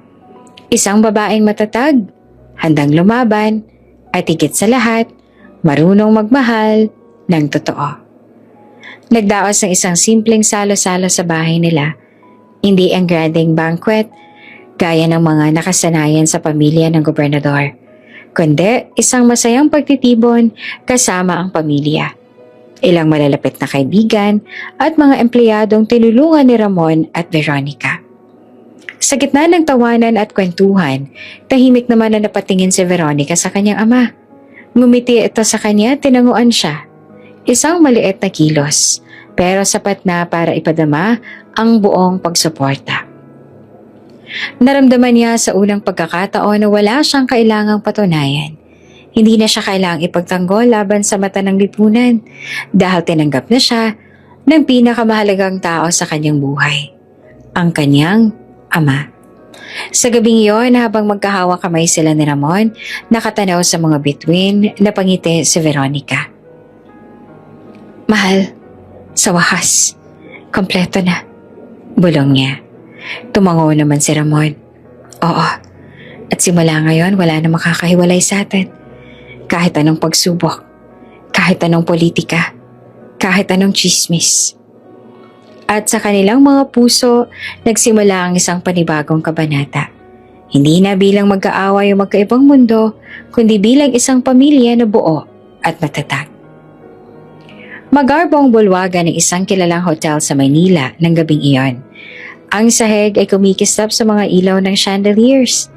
Isang babaeng matatag, handang lumaban, at higit sa lahat, marunong magmahal ng totoo. Nagdaos ng isang simpleng salo-salo sa bahay nila. Hindi ang granding banquet, gaya ng mga nakasanayan sa pamilya ng gobernador, kundi isang masayang pagtitibon kasama ang pamilya. Ilang malalapit na kaibigan at mga empleyadong tinulungan ni Ramon at Veronica. Sa gitna ng tawanan at kwentuhan, tahimik naman na napatingin si Veronica sa kanyang ama. Ngumiti ito sa kanya at tinanguan siya. Isang maliit na kilos, pero sapat na para ipadama ang buong pagsuporta. Naramdaman niya sa unang pagkakataon na wala siyang kailangang patunayan. Hindi na siya kailangang ipagtanggol laban sa mata ng lipunan dahil tinanggap na siya ng pinakamahalagang tao sa kanyang buhay, ang kanyang ama. Sa gabing iyon, habang magkahawak kamay sila ni Ramon, nakatanaw sa mga bituin, napangiti si Veronica. Mahal, sa wakas, Kompleto na. Bulong niya. Tumango naman si Ramon. Oo. At simula ngayon, wala na makakahiwalay sa atin. Kahit anong pagsubok. Kahit anong politika. Kahit anong chismis. At sa kanilang mga puso, nagsimula ang isang panibagong kabanata. Hindi na bilang magkaaway o magkaibang mundo, kundi bilang isang pamilya na buo at matatag. Magarbong bulwagan ng isang kilalang hotel sa Maynila ng gabing iyon. Ang sahig ay kumikislap sa mga ilaw ng chandeliers.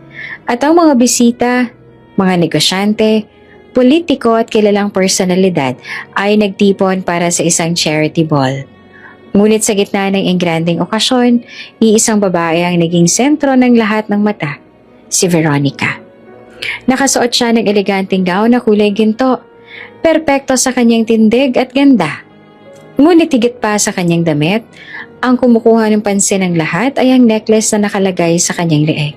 At ang mga bisita, mga negosyante, politiko at kilalang personalidad ay nagtipon para sa isang charity ball. Ngunit sa gitna ng engranding okasyon, iisang babae ang naging sentro ng lahat ng mata, si Veronica. Nakasuot siya ng eleganteng gown na kulay ginto, perpekto sa kanyang tindig at ganda. Ngunit higit pa sa kanyang damit, ang kumukuha ng pansin ng lahat ay ang necklace na nakalagay sa kanyang leeg.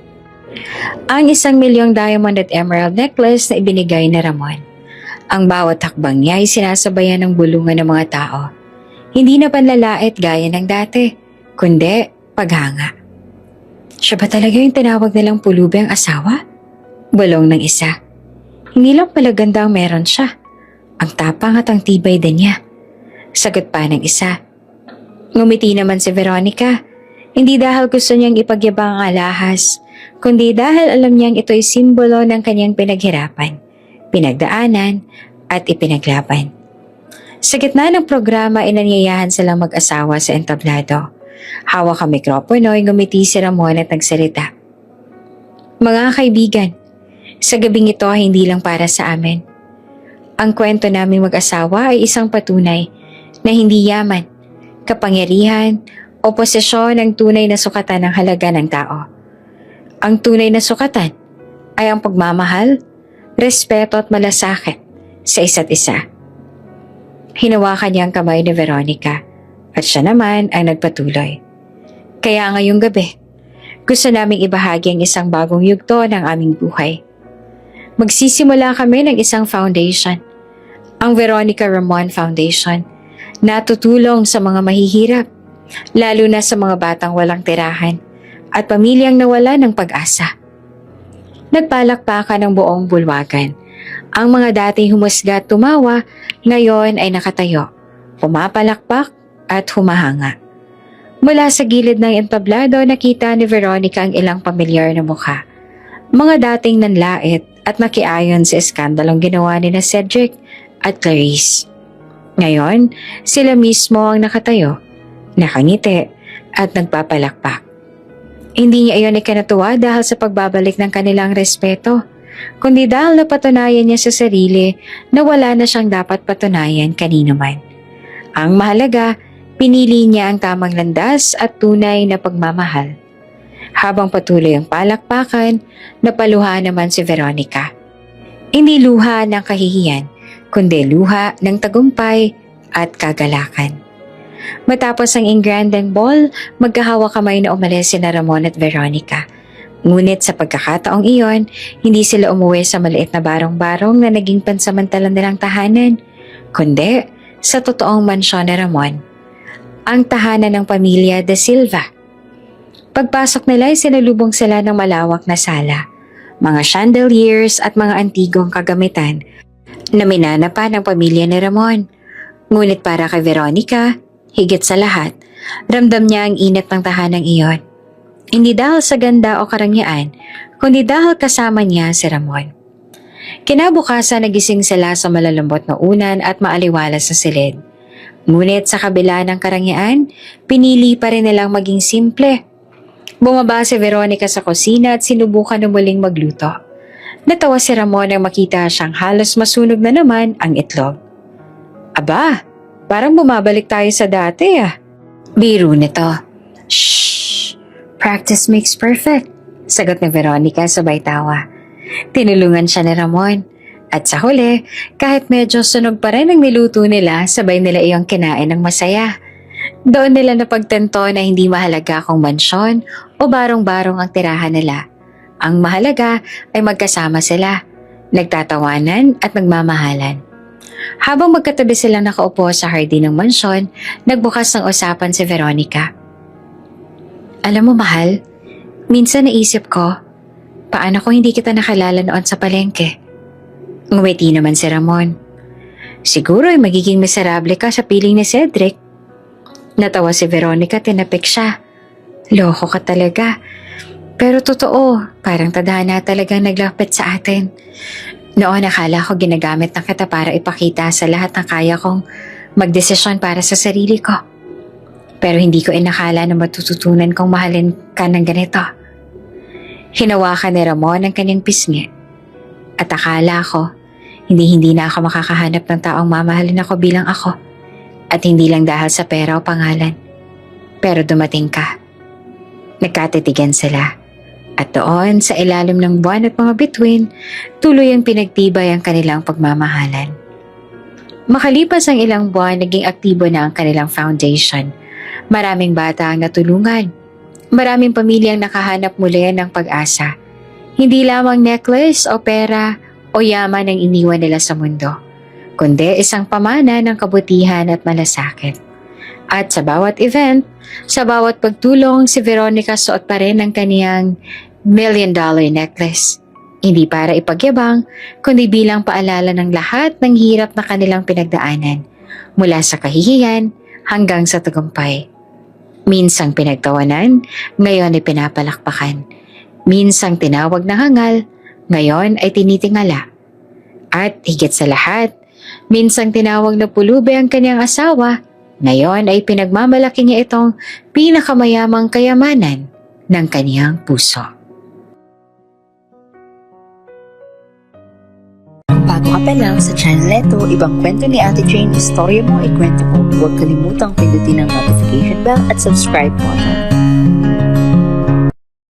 Ang 1 milyong diamond at emerald necklace na ibinigay ni Ramon. Ang bawat hakbang niya ay sinasabayan ng bulungan ng mga tao. Hindi na panlalait gaya ng dati, kundi paghanga. Siya ba talaga yung tinawag nilang pulubi ang asawa? Bulong ng isa. Hindi lang pala ganda ang meron siya. Ang tapang at ang tibay din niya. Sagot pa ng isa. Ngumiti naman si Veronica. Hindi dahil gusto niyang ipagyabang ang alahas, kundi dahil alam niyang ito'y simbolo ng kanyang pinaghirapan, pinagdaanan at ipinaglaban. Sa gitna ng programa, inanyayahan silang mag-asawa sa entablado. Hawak ang mikropono ay ngumiti si Ramon at nagsalita. Mga kaibigan, sa gabing ito hindi lang para sa amin. Ang kwento naming mag-asawa ay isang patunay na hindi yaman, kapangyarihan o posisyon ang tunay na sukatan ng halaga ng tao. Ang tunay na sukatan ay ang pagmamahal, respeto at malasakit sa isa't isa. Hinawakan niya ang kamay ni Veronica at siya naman ang nagpatuloy. Kaya ngayong gabi, gusto naming ibahagi ang isang bagong yugto ng aming buhay. Magsisimula kami ng isang foundation, ang Veronica Ramon Foundation, na tutulong sa mga mahihirap, lalo na sa mga batang walang tirahan at pamilyang nawala ng pag-asa. Nagpalakpakan ng buong bulwagan. Ang mga dating humusga at tumawa, ngayon ay nakatayo, pumapalakpak at humahanga. Mula sa gilid ng entablado, nakita ni Veronica ang ilang pamilyar na mukha. Mga dating nanlait at nakiayon sa eskandalong ginawa ni na Cedric at Clarice. Ngayon, sila mismo ang nakatayo, nakangiti at nagpapalakpak. Hindi niya iyon ikinatuwa dahil sa pagbabalik ng kanilang respeto, kundi dahil napatunayan niya sa sarili na wala na siyang dapat patunayan kanino man. Ang mahalaga, pinili niya ang tamang landas at tunay na pagmamahal. Habang patuloy ang palakpakan, napaluha naman si Veronica. Hindi luha ng kahihiyan, kundi luha ng tagumpay at kagalakan. Matapos ang engranding ball, magkahawa kamay na umalis sina Ramon at Veronica. Ngunit sa pagkakataong iyon, hindi sila umuwi sa maliit na barong-barong na naging pansamantalang nilang tahanan, kundi sa totoong mansyon ni Ramon, ang tahanan ng pamilya De Silva. Pagpasok nila ay sinalubong sila ng malawak na sala, mga chandeliers at mga antigong kagamitan na minana pa ng pamilya ni Ramon. Ngunit para kay Veronica, higit sa lahat, ramdam niya ang init ng tahanang iyon. Hindi dahil sa ganda o karangyaan, kundi dahil kasama niya si Ramon. Kinabukasan nagising sila sa malalambot na unan at maaliwalas sa silid. Ngunit sa kabila ng karangyaan, pinili pa rin nilang maging simple. Bumaba si Veronica sa kusina at sinubukan na muling magluto. Natawa si Ramon nang makita siyang halos masunog na naman ang itlog. Aba, parang bumabalik tayo sa dati ah. Biro nito. Shhh! Practice makes perfect, sagot ni Veronica sabay tawa. Tinulungan siya ni Ramon. At sa huli, kahit medyo sunog pa rin ang niluto nila, sabay nila iyong kinain ng masaya. Doon nila napagtanto na hindi mahalaga kung mansyon o barong-barong ang tirahan nila. Ang mahalaga ay magkasama sila, nagtatawanan at nagmamahalan. Habang magkatabi silang nakaupo sa hardin ng mansyon, nagbukas ng usapan si Veronica. Alam mo mahal, minsan naisip ko, paano kung hindi kita nakilala noon sa palengke? Ngumiti naman si Ramon. Siguro ay magiging miserable ka sa piling ni Cedric. Natawa si Veronica, tinapik siya. Loko ka talaga. Pero totoo, parang tadhana talagang naglapit sa atin. Noon akala ko ginagamit na kita para ipakita sa lahat ng kaya kong magdesisyon para sa sarili ko. Pero hindi ko inakala na matututunan kong mahalin ka ng ganito. Hinawakan ni Ramon ang kanyang pisngi. At akala ko, hindi na ako makakahanap ng taong mamahalin ako bilang ako. At hindi lang dahil sa pera o pangalan. Pero dumating ka. Nagkatitigan sila. At doon sa ilalim ng buwan at mga bituin, tuloy ang pinagtibay ang kanilang pagmamahalan. Makalipas ang ilang buwan, naging aktibo na ang kanilang foundation. Maraming bata ang natulungan. Maraming pamilyang nakahanap muli ng pag-asa. Hindi lamang necklace o pera o yaman ang iniwan nila sa mundo, kundi isang pamana ng kabutihan at malasakit. At sa bawat event, sa bawat pagtulong, si Veronica suot pa rin ang kaniyang $1 million necklace. Hindi para ipagyabang, kundi bilang paalala ng lahat ng hirap na kanilang pinagdaanan, mula sa kahihiyan hanggang sa tagumpay. Minsang pinagtawanan, ngayon ay pinapalakpakan. Minsang tinawag na hangal, ngayon ay tinitingala. At higit sa lahat, minsang tinawag na pulubi ang kanyang asawa, ngayon ay pinagmamalaki niya itong pinakamayamang kayamanan ng kaniyang puso. Bago ka pa lang sa channel neto, ibang kwento ni Ate Jane, istorya mo, ikwento ko. Huwag kalimutang pindutin ang notification bell at subscribe button.